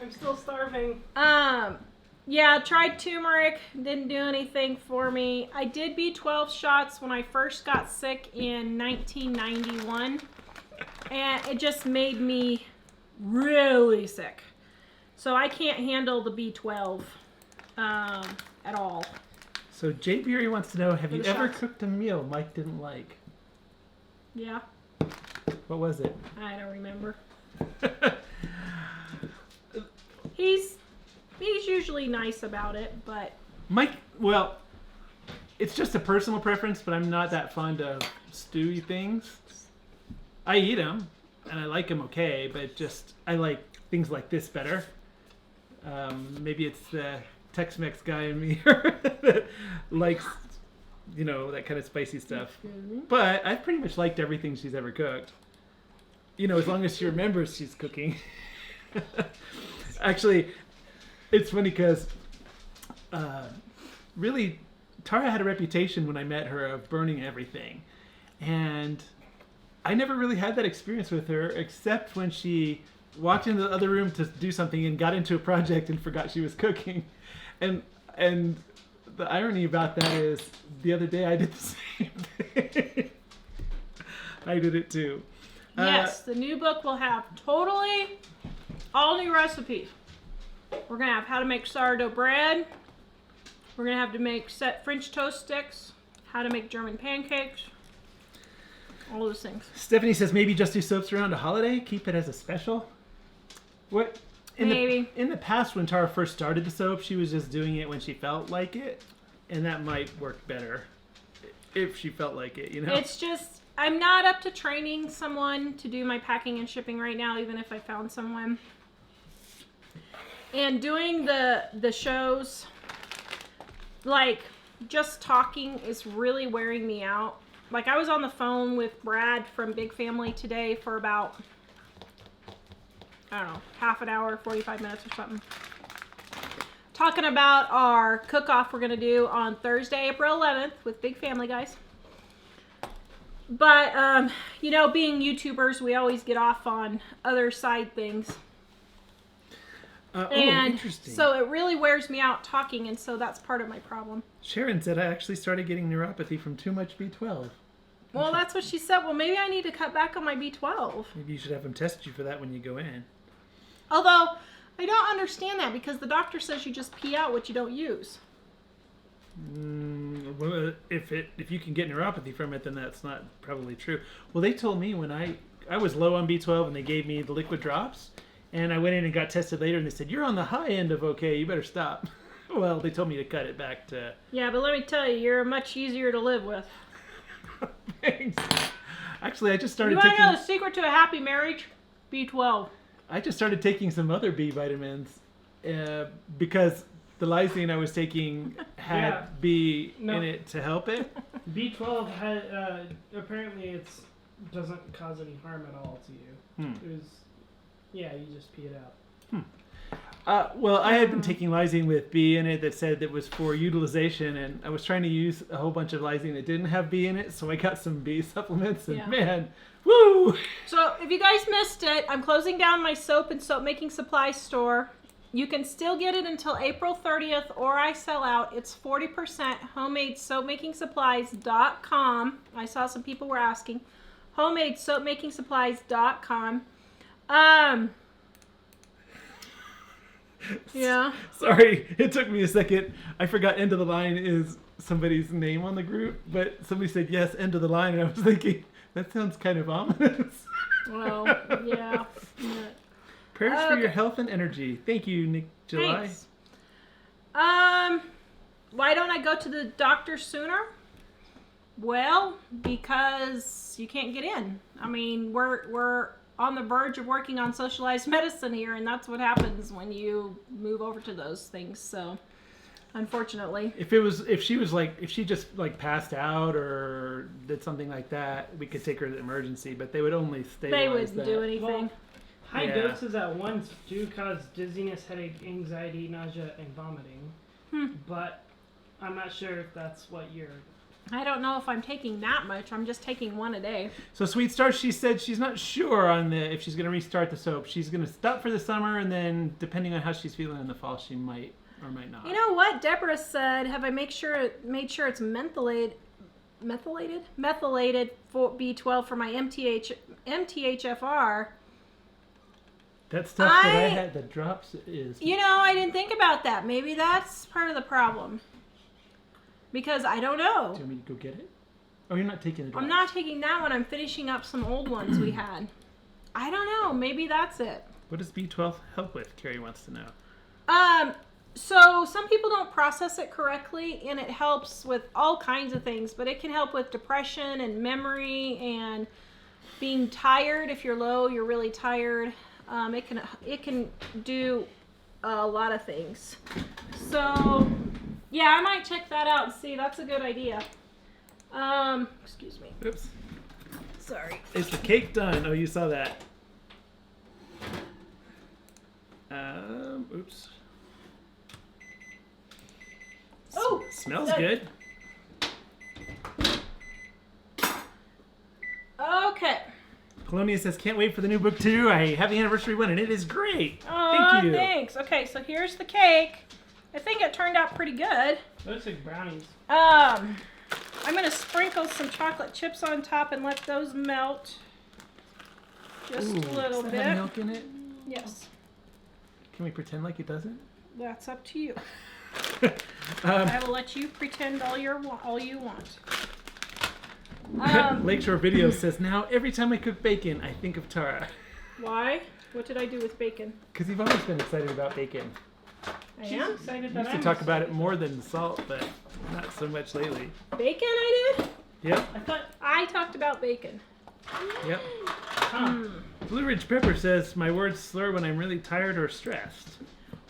I'm still starving. Yeah, tried turmeric, didn't do anything for me. I did B12 shots when I first got sick in 1991, and it just made me really sick. So I can't handle the B12 at all. So Jay Beery wants to know, have For you the ever shots. cooked a meal Mike didn't like? Yeah, What was it? I don't remember. He's usually nice about it, but Mike, well, it's just a personal preference, but I'm not that fond of stewy things. I eat them, and I like them okay, but just, I like things like this better. Maybe it's the Tex-Mex guy in me that likes, you know, that kind of spicy stuff. But I've pretty much liked everything she's ever cooked. You know, as long as she remembers she's cooking. Actually, it's funny because really, Tara had a reputation when I met her of burning everything. And I never really had that experience with her, except when she walked into the other room to do something and got into a project and forgot she was cooking. And the irony about that is, the other day I did the same thing. I did it too. yes, the new book will have totally all new recipes. We're going to have how to make sourdough bread. We're going to have to make set French toast sticks, how to make German pancakes, all those things. Stephanie says maybe just do soaps around a holiday, keep it as a special. What? Maybe. In the past, when Tara first started the soap, she was just doing it when she felt like it, and that might work better if she felt like it, you know? It's just, I'm not up to training someone to do my packing and shipping right now, even if I found someone. And doing the shows, like, just talking is really wearing me out. Like, I was on the phone with Brad from Big Family today for about, I don't know, half an hour, 45 minutes or something. Talking about our cook-off we're going to do on Thursday, April 11th with Big Family Guys. But, you know, being YouTubers, we always get off on other side things. And interesting. so it really wears me out talking, and so that's part of my problem. Sharon said I actually started getting neuropathy from too much B12. Well, that's what she said. Well, maybe I need to cut back on my B12. Maybe you should have them test you for that when you go in. Although, I don't understand that because the doctor says you just pee out what you don't use. Well, if you can get neuropathy from it, then that's not probably true. Well, they told me when I was low on B12 and they gave me the liquid drops, and I went in and got tested later and they said, you're on the high end of okay, you better stop. Well, they told me to cut it back to... Yeah, but let me tell you, you're much easier to live with. Thanks. Actually, I just started You want to taking... know the secret to a happy marriage? B12. I just started taking some other B vitamins because the lysine I was taking had Yeah. B No. in it to help it. B12 had apparently it's doesn't cause any harm at all to you. It was, yeah, you just pee it out. Well, I had been taking lysine with B in it that said that was for utilization, and I was trying to use a whole bunch of lysine that didn't have B in it, so I got some B supplements, and Yeah. man, woo! So if you guys missed it, I'm closing down my soap and soap making supplies store. You can still get it until April 30th, or I sell out. It's 40% homemadesoapmakingsupplies.com. I saw some people were asking. homemadesoapmakingsupplies.com. Yeah. Sorry, it took me a second. I forgot end of the line is somebody's name on the group, but somebody said yes, end of the line, and I was thinking, that sounds kind of ominous. Well, yeah. Prayers for Okay. your health and energy. Thank you, Nick July. Thanks. Why don't I go to the doctor sooner? Well, because you can't get in. I mean, we're on the verge of working on socialized medicine here, and that's what happens when you move over to those things. So, unfortunately. If she just like passed out or did something like that, we could take her to the emergency, but they would only stabilize They wouldn't that. do anything. Well, high Yeah. doses at once do cause dizziness, headache, anxiety, nausea, and vomiting. But I'm not sure if that's what you're... I don't know if I'm taking that much. I'm just taking one a day. So Sweet Star, she said she's not sure on if she's going to restart the soap. She's going to stop for the summer, and then depending on how she's feeling in the fall, she might or might not. You know what? Deborah said, have I made sure it's methylated for B12 for my MTHFR. That stuff that I had, the drops is... You know, I didn't think about that. Maybe that's part of the problem. Because I don't know. Do you want me to go get it? Oh, you're not taking the drops. I'm not taking that one. I'm finishing up some old ones we had. I don't know. Maybe that's it. What does B12 help with? Carrie wants to know. So some people don't process it correctly, and it helps with all kinds of things, but it can help with depression and memory and being tired. If you're low, you're really tired. It can do a lot of things. So yeah, I might check that out and see. That's a good idea. Excuse me. Oops. Sorry. Is the cake done? Oh, you saw that. Oops. Oh, Smells good. good. Okay. Polonia says, can't wait for the new book too. I have the anniversary one and it is great. Oh, Thank you. thanks. Okay, so here's the cake. I think it turned out pretty good. Looks like brownies. I'm gonna sprinkle some chocolate chips on top and let those melt just a little does that bit. have milk in it? Yes, Can we pretend like it doesn't? that's up to you. Um, I will let you pretend all you want. Lakeshore Video says, now every time I cook bacon, I think of Tara. Why? What did I do with bacon? Because you've always been excited about bacon. I She's am excited You that used to I'm talk about it excited. more than salt, but not so much lately. Bacon, I did. Yep, I talked about bacon. yep. Huh. Blue Ridge Pepper says, my words slur when I'm really tired or stressed.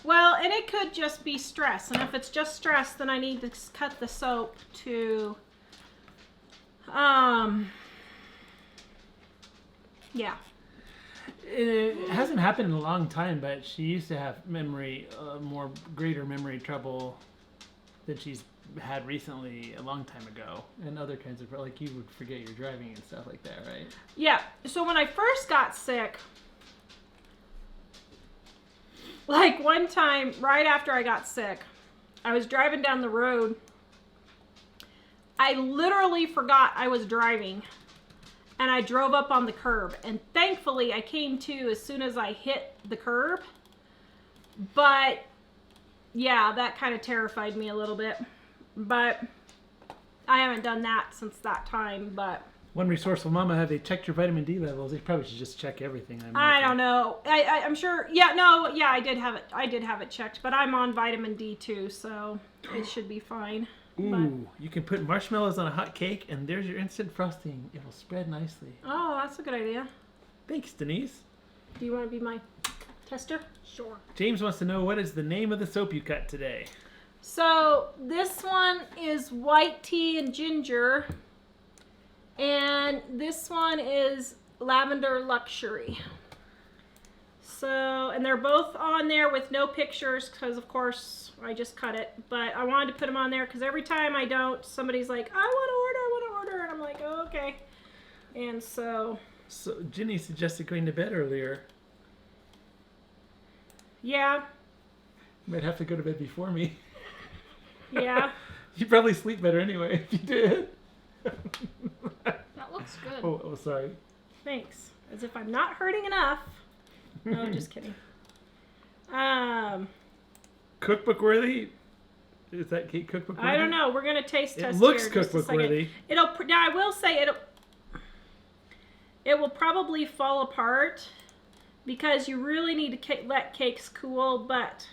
Well, and it could just be stress, and if it's just stress, then I need to cut the soap to, yeah. It hasn't happened in a long time, but she used to have greater memory trouble than she's had recently a long time ago. And other kinds of, like you would forget your driving and stuff like that, right? Yeah, so when I first got sick, like one time, right after I got sick, I was driving down the road. I literally forgot I was driving, and I drove up on the curb. And thankfully, I came to as soon as I hit the curb. But, yeah, that kind of terrified me a little bit. But I haven't done that since that time, but... One resourceful mama, have they checked your vitamin D levels? They probably should just check everything. I don't know. I'm sure. Yeah, no, yeah, I did have it. I did have it checked, but I'm on vitamin D too, so it should be fine. Ooh, you can put marshmallows on a hot cake, and there's your instant frosting. It will spread nicely. Oh, that's a good idea. Thanks, Denise. Do you want to be my tester? Sure. James wants to know, what is the name of the soap you cut today? So this one is white tea and ginger. And this one is Lavender Luxury. So, and they're both on there with no pictures because, of course, I just cut it. But I wanted to put them on there because every time I don't, somebody's like, I want to order. And I'm like, oh, okay. And so... So, Ginny suggested going to bed earlier. Yeah. You might have to go to bed before me. Yeah. You probably sleep better anyway if you did. That looks good. Oh, sorry. Thanks. As if I'm not hurting enough. No, just kidding. Cookbook worthy? Is that cake cookbook worthy? I don't know. We're gonna taste test. It looks here in just a cookbook second. worthy. Now I will say it will probably fall apart because you really need to let cakes cool. But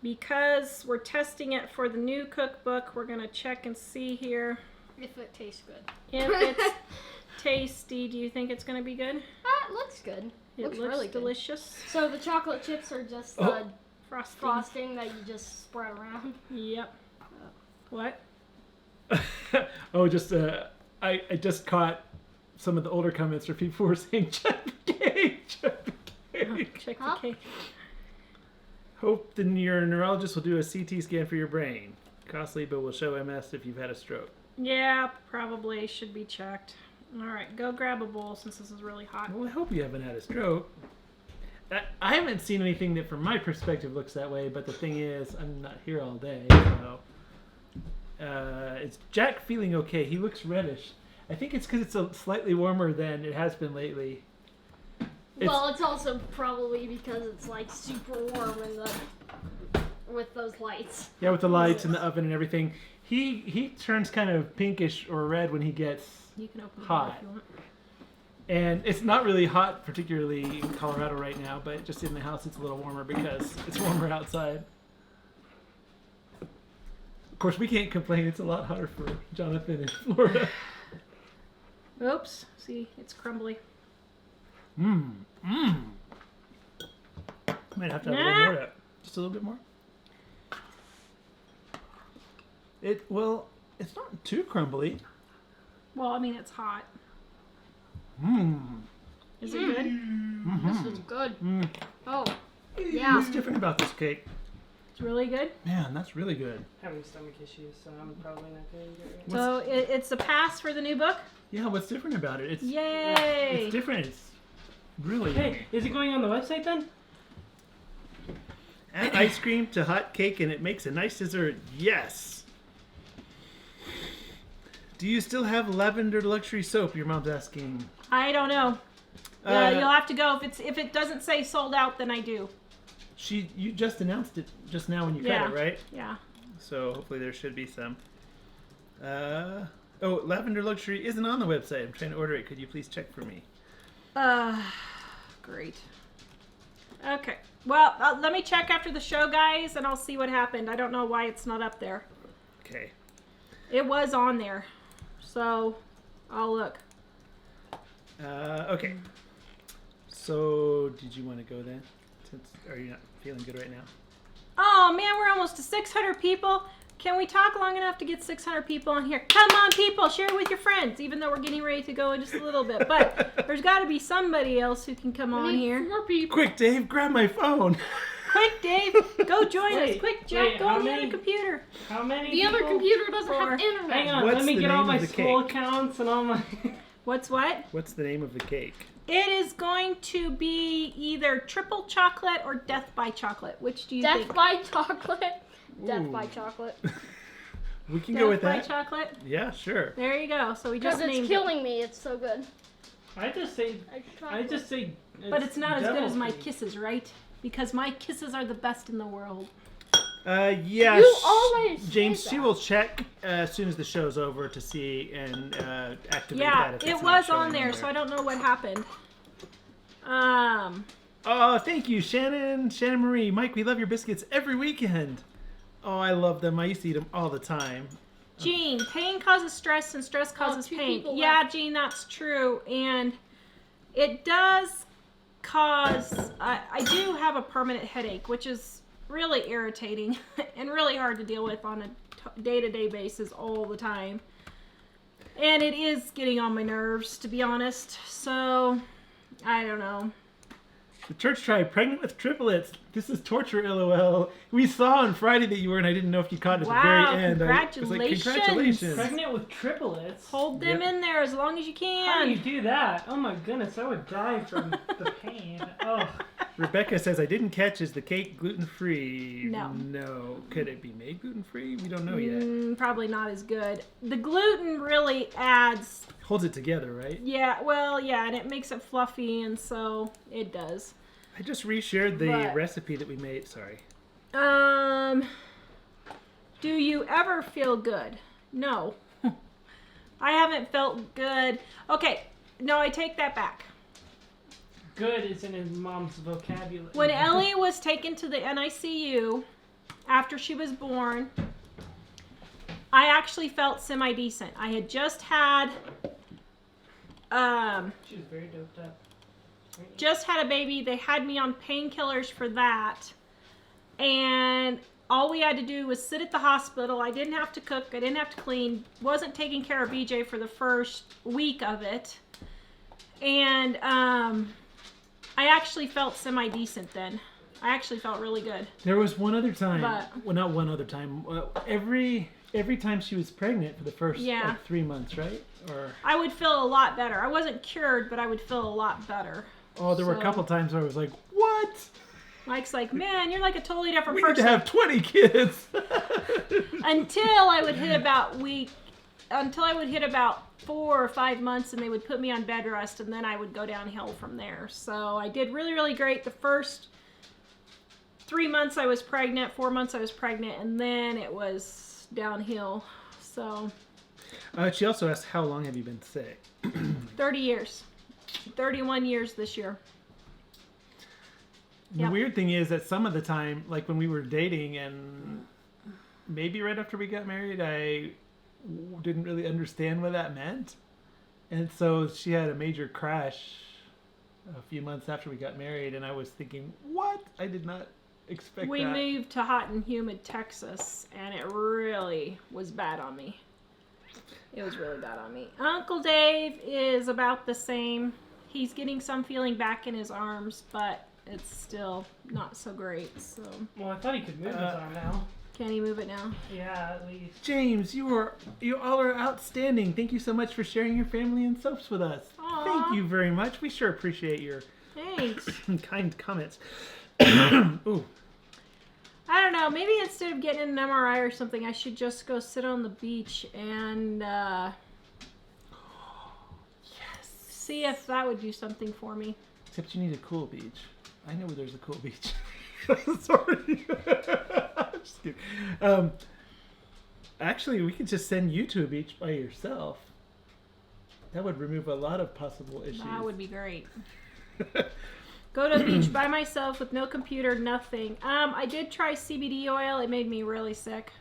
because we're testing it for the new cookbook, we're gonna check and see here If it tastes good. if it's tasty. Do you think it's gonna be good? It looks good. It looks really good. delicious. So the chocolate chips are just frosting that you just spread around. Yep. What? Oh, just I just caught some of the older comments where people were saying check the cake, check the cake. Check Huh? the cake. Hope your neurologist will do a CT scan for your brain. Costly, but will show MS if you've had a stroke. Yeah, probably should be checked. All right, go grab a bowl since this is really hot. Well, I hope you haven't had a stroke. I haven't seen anything that, from my perspective, looks that way. But the thing is, I'm not here all day, so is Jack feeling okay? He looks reddish. I think it's because it's slightly warmer than it has been lately. Well, it's also probably because it's like super warm with those lights. Yeah, with the lights and the oven and everything. He turns kind of pinkish or red when he gets You can open the hot. door if you want. And it's not really hot, particularly in Colorado right now, but just in the house it's a little warmer because it's warmer outside. Of course, we can't complain. It's a lot hotter for Jonathan in Florida. Oops. See, it's crumbly. Might have to have a little more of that. Just a little bit more. It's not too crumbly. Well, I mean, it's hot. Is it good? This is good. Oh, yeah. What's different about this cake? It's really good. Man, that's really good. Having stomach issues, so I'm probably not going to get it. So it's a pass for the new book. Yeah, what's different about it? It's Yay! It's different. It's really Hey, is it going on the website then? Add ice cream to hot cake and it makes a nice dessert. Yes. Do you still have lavender luxury soap? Your mom's asking. I don't know. You'll have to go if it doesn't say sold out, then I do. You just announced it just now when you cut it, right? Yeah. So hopefully there should be some. Lavender luxury isn't on the website. I'm trying to order it. Could you please check for me? Great. Okay. Well, let me check after the show, guys, and I'll see what happened. I don't know why it's not up there. Okay. It was on there, so I'll look. Okay. So, did you want to go then? Are you not feeling good right now? Oh man, we're almost to 600 people. Can we talk long enough to get 600 people on here? Come on, people, share it with your friends. Even though we're getting ready to go in just a little bit, but there's got to be somebody else who can come on here. 4 people. Quick, Dave, grab my phone. Quick, Dave, go join us. Quick, Jack, go how on the many? other computer. How many The other people? computer doesn't have 4. internet. Hang on, What's let me the get all name my of the school cake? accounts and all my... What's what? What's the name of the cake? It is going to be either triple chocolate or death by chocolate. Which do you Death think? by chocolate. Death Ooh. by chocolate. We can Death go with by that. chocolate. Yeah, sure. There you go. So we Because just it's named killing me. It's so good. I just say... But it's not as good as my devil kisses, right? Because my kisses are the best in the world. Yeah. You always James, say she that. will check as soon as the show's over to see and activate Yeah, that. If it it's not was on showing there, so I don't know what happened. Oh, thank you, Shannon. Shannon Marie. Mike, we love your biscuits every weekend. Oh, I love them. I used to eat them all the time. Gene, pain causes stress and stress causes two pain. people Yeah, left. Gene, that's true. And it does cause, I do have a permanent headache, which is really irritating and really hard to deal with on a day-to-day basis all the time. And it is getting on my nerves, to be honest. So, I don't know. The church tribe, pregnant with triplets. This is torture, LOL. We saw on Friday that you were, and I didn't know if you caught it at the Wow, very end. congratulations. I was like, congratulations. Pregnant with triplets. Hold them Yep. in there as long as you How do you can. do that? Oh my goodness, I would die from the pain. Oh, Rebecca says, I didn't catch, is the cake gluten-free? No. No. Could it be made gluten-free? We don't know yet. Probably not as good. The gluten really adds, Holds it together, right? yeah, well, yeah, and it makes it fluffy, and so it does. I just reshared the But- recipe that we made. Sorry. Do you ever feel good? No. I haven't felt good. Okay, no, I take that back. good is in his mom's vocabulary. When Ellie was taken to the NICU after she was born, I actually felt semi-decent. I had just had She was very doped up. just had a baby. They had me on painkillers for that. And all we had to do was sit at the hospital. I didn't have to cook. I didn't have to clean. Wasn't taking care of BJ for the first week of it. And I actually felt semi-decent then. I actually felt really good. There was one other time. But- Well, not one other time. Every time she was pregnant for the first Yeah. like 3 months, right? Or I would feel a lot better. I wasn't cured, but I would feel a lot better. there were a So- couple times where I was like, "What? Mike's like, man, you're like a totally different We need to person. have 20 kids." Until I would hit about 4 or 5 months, and they would put me on bed rest, and then I would go downhill from there. So I did really, really great. The first 3 months I was pregnant, 4 months I was pregnant, and then it was downhill. So She also asked, "How long have you been sick?" 30 years. 31 years this year. The Yep. weird thing is that some of the time, like when we were dating and maybe right after we got married, I didn't really understand what that meant. And so she had a major crash a few months after we got married, and I was thinking, what? I did not expect We that. moved to hot and humid Texas, and it really was bad on me. It was really bad on me. Uncle Dave is about the same. He's getting some feeling back in his arms, but it's still not so great. So, Well, I thought he could move his arm now. can he move it now? Yeah, at least. James, you all are outstanding. Thank you so much for sharing your family and soaps with us. Aw. Thank you very much. We sure appreciate your Thanks. kind comments. Ooh. I don't know. Maybe instead of getting an MRI or something, I should just go sit on the beach and see if that would do something for me. Except you need a cool beach. I know where there's a cool beach. Sorry. I'm just kidding. Actually, we could just send you to a beach by yourself. That would remove a lot of possible issues. That would be great. Go to the beach by myself with no computer, nothing. I did try CBD oil. It made me really sick.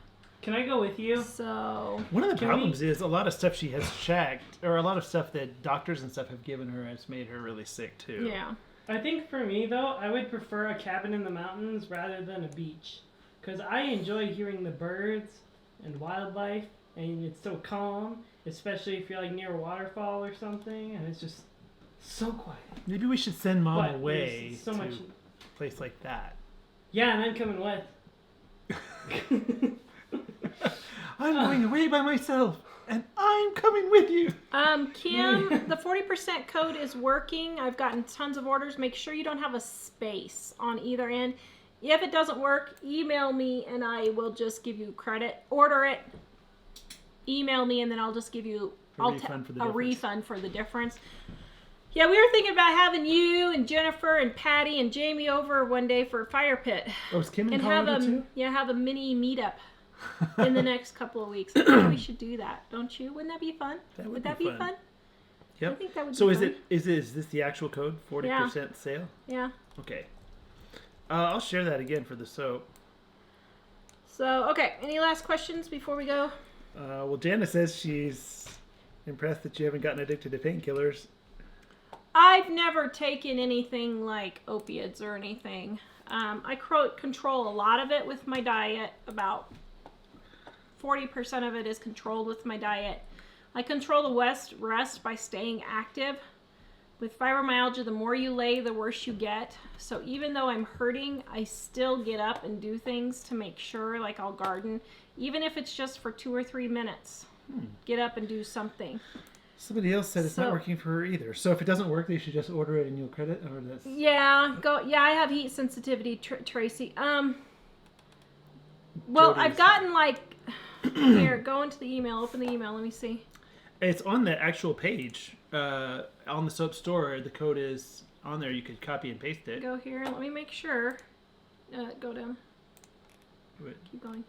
Can I go with you? So, One of the Can problems is a lot of stuff she has checked, or a lot of stuff that doctors and stuff have given her has made her really sick too. yeah. I think for me, though, I would prefer a cabin in the mountains rather than a beach. Because I enjoy hearing the birds and wildlife, and it's so calm, especially if you're like near a waterfall or something, and it's just so quiet. Maybe we should send Mom But away there's so to much. a place like that. Yeah, and I'm coming with. I'm going away by myself, and I'm coming with you. Kim, the 40% code is working. I've gotten tons of orders. Make sure you don't have a space on either end. If it doesn't work, email me and I will just give you credit. Order it, email me, and then I'll just give you A refund for the difference. refund for the difference. Yeah, we were thinking about having you and Jennifer and Patty and Jamie over one day for a fire pit. Oh, is Kim in And have Colorado too? have a mini meetup in the next couple of weeks. I think we should do that, don't you? Wouldn't that be fun? Would that be be fun. fun? Yep. I think that would So be is fun. is this the actual code? 40% sale? Yeah. Okay. I'll share that again for the soap. So, okay. Any last questions before we go? Well, Janice says she's impressed that you haven't gotten addicted to painkillers. I've never taken anything like opiates or anything. I control a lot of it with my diet. About 40% of it is controlled with my diet. I control the rest by staying active. With fibromyalgia, the more you lay, the worse you get. So even though I'm hurting, I still get up and do things to make sure, like I'll garden, even if it's just for 2 or 3 minutes. Get up and do something. Somebody else said it's not working for her either. So if it doesn't work, they should just order it and you'll credit, or that's... Yeah, I have heat sensitivity, Tracy. Well, Jody's. I've gotten like here. Go into the email. Open the email. Let me see. It's on the actual page on the soap store. The code is on there. You could copy and paste it. Go here. Let me make sure. Go down. Wait, Keep going.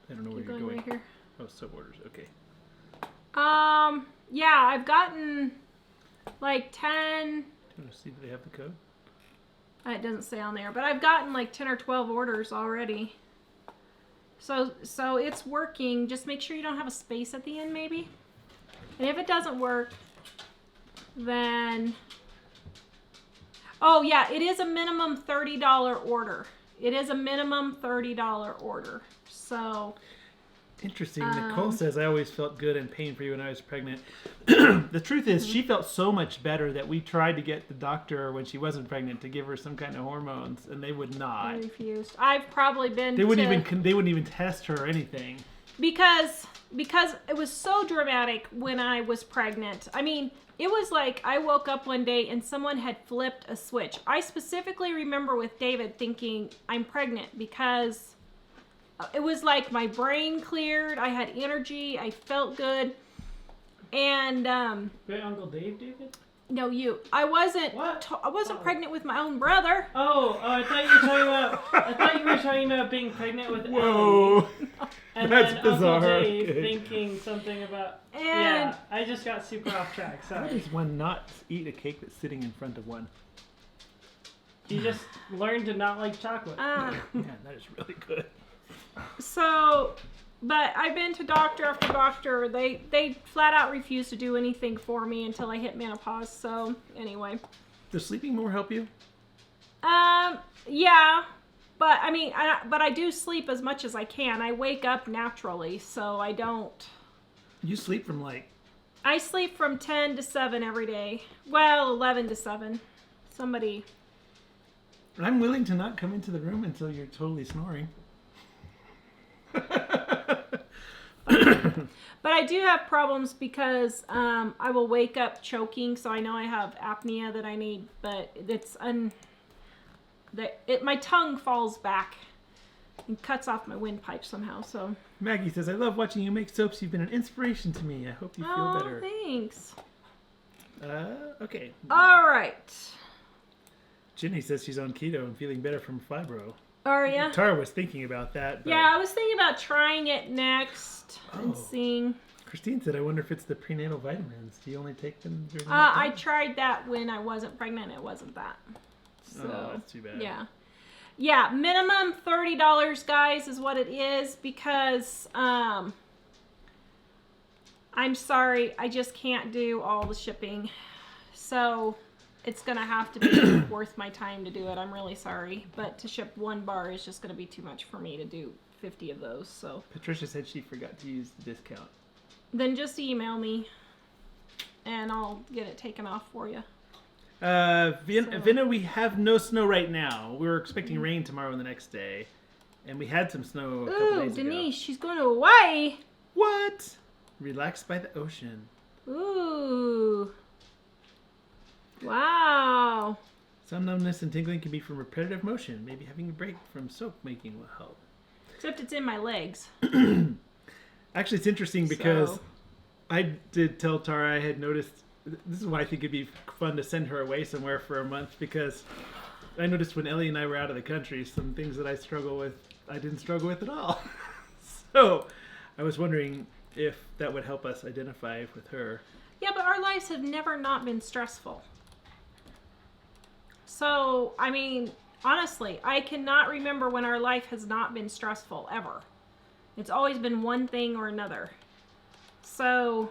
I don't know where Keep you're going going. right here. Oh, soap orders. Okay. Yeah, I've gotten like 10. Do you want to see if they have the code? It doesn't say on there, but I've gotten like 10 or 12 orders already. So it's working. Just make sure you don't have a space at the end, maybe. And if it doesn't work, then... Oh, yeah, it is a minimum $30 order. It is a minimum $30 order. So... Interesting. Nicole says, I always felt good and pain for you when I was pregnant. The truth is, she felt so much better that we tried to get the doctor when she wasn't pregnant to give her some kind of hormones, and they would not. I refused. I've probably been They wouldn't even test her or anything. Because it was so dramatic when I was pregnant. I mean, it was like I woke up one day and someone had flipped a switch. I specifically remember with David thinking I'm pregnant because it was like my brain cleared. I had energy. I felt good. And Great Uncle Dave, David? no, you. I wasn't. What? I wasn't pregnant with my own brother. I thought you were talking about. I thought you were talking about being pregnant with Ellie. Whoa. And That's then bizarre. Uncle Dave Okay. thinking something about. And Yeah, I just got super off track. How Sorry. does one not eat a cake that's sitting in front of one? You just learned to not like chocolate. Yeah, that is really good. so, but I've been to doctor after doctor. They flat out refused to do anything for me until I hit menopause. So anyway. Does sleeping more help you? Yeah, but I mean, I do sleep as much as I can. I wake up naturally, so I don't. You sleep from like... I sleep from 10 to 7 every day. Well, 11 to 7. Somebody. I'm willing to not come into the room until you're totally snoring. But I do have problems because I will wake up choking, so I know I have apnea that I need, but it's my tongue falls back and cuts off my windpipe somehow. So Maggie says, I love watching you make soaps. You've been an inspiration to me. I hope you feel better. Thanks. Okay. All right. Jenny says she's on keto and feeling better from fibro. Are ya? Tara was thinking about that. But... Yeah, I was thinking about trying it next and seeing. Christine said, I wonder if it's the prenatal vitamins. Do you only take them during that I time? tried that when I wasn't pregnant. It wasn't that. So, Oh, that's too bad. Yeah. Yeah, minimum $30, guys, is what it is because I'm sorry, I just can't do all the shipping. So it's going to have to be worth my time to do it. I'm really sorry. But to ship one bar is just going to be too much for me to do 50 of those. So Patricia said she forgot to use the discount. then just email me and I'll get it taken off for you. Vinna, we have no snow right now. We're expecting rain tomorrow and the next day. And we had some snow a couple Ooh, days Denise, ago. she's going to Hawaii. What? Relaxed by the ocean. Ooh. Wow. Some numbness and tingling can be from repetitive motion. Maybe having a break from soap making will help. Except it's in my legs. Actually, it's interesting because So. I did tell Tara I had noticed this is why I think it'd be fun to send her away somewhere for a month, because I noticed when Ellie and I were out of the country, some things that I didn't struggle with at all. So I was wondering if that would help us identify with her. Yeah, but our lives have never not been stressful. So, I mean, honestly, I cannot remember when our life has not been stressful, ever. It's always been one thing or another. So,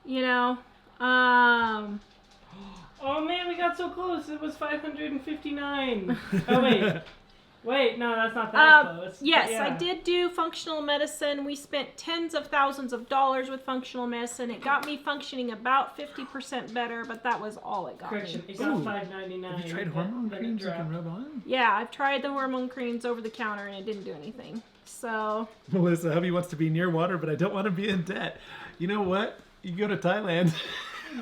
you know, Oh man, we got so close. It was 559. Oh wait. Wait, no, that's not that close. Yes, Yeah. I did do functional medicine. We spent tens of thousands of dollars with functional medicine. It got me functioning about 50% better, but that was all it got Correction, me. it got Ooh. $5.99. Have you tried hormone then it creams you can dropped. rub on? Yeah, I've tried the hormone creams over the counter and it didn't do anything. So, Melissa, hubby wants to be near water, but I don't want to be in debt. You know what? You go to Thailand.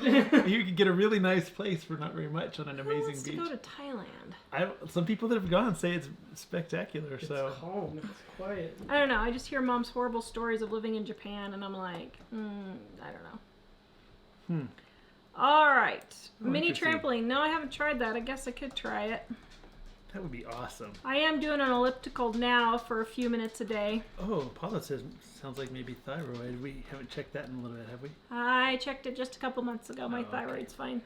You can get a really nice place for not very much on an who amazing wants to beach. go to Thailand? Some people that have gone say it's spectacular. It's So calm. It's quiet. I don't know. I just hear mom's horrible stories of living in Japan, and I'm like, I don't know. All right. Oh, Mini interesting. trampoline. No, I haven't tried that. I guess I could try it. that would be awesome. I am doing an elliptical now for a few minutes a day. Oh, Paula says sounds like maybe thyroid. We haven't checked that in a little bit, have we? I checked it just a couple months ago. My Oh, okay. thyroid's fine.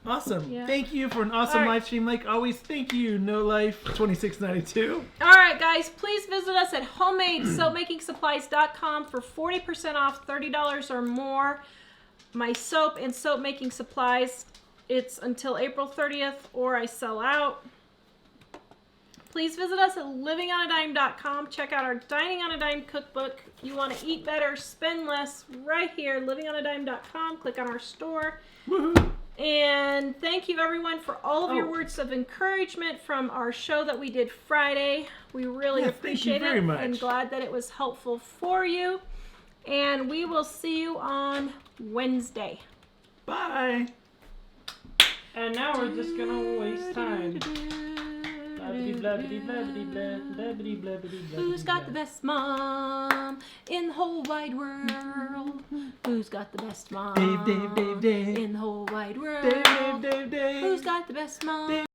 Awesome. Yeah. Thank you for an awesome All right. live stream. Like always, thank you, No Life 2692. All right, guys, please visit us at homemadesoapmakingsupplies.com for 40% off, $30 or more. My soap and soap making supplies, it's until April 30th or I sell out. Please visit us at livingonadime.com. Check out our Dining on a Dime cookbook. You want to eat better, spend less, right here, livingonadime.com. Click on our store. Woohoo! And thank you, everyone, for all of your words of encouragement from our show that we did Friday. We really Yes, thank you appreciate very it. much. And glad that it was helpful for you. And we will see you on Wednesday. Bye. And now we're just gonna waste time. Who's got the best mom in the whole wide world? Who's got the best mom Dave, Dave, Dave, Dave. in the whole wide world? Dave, Dave, Dave, Dave. Who's got the best mom?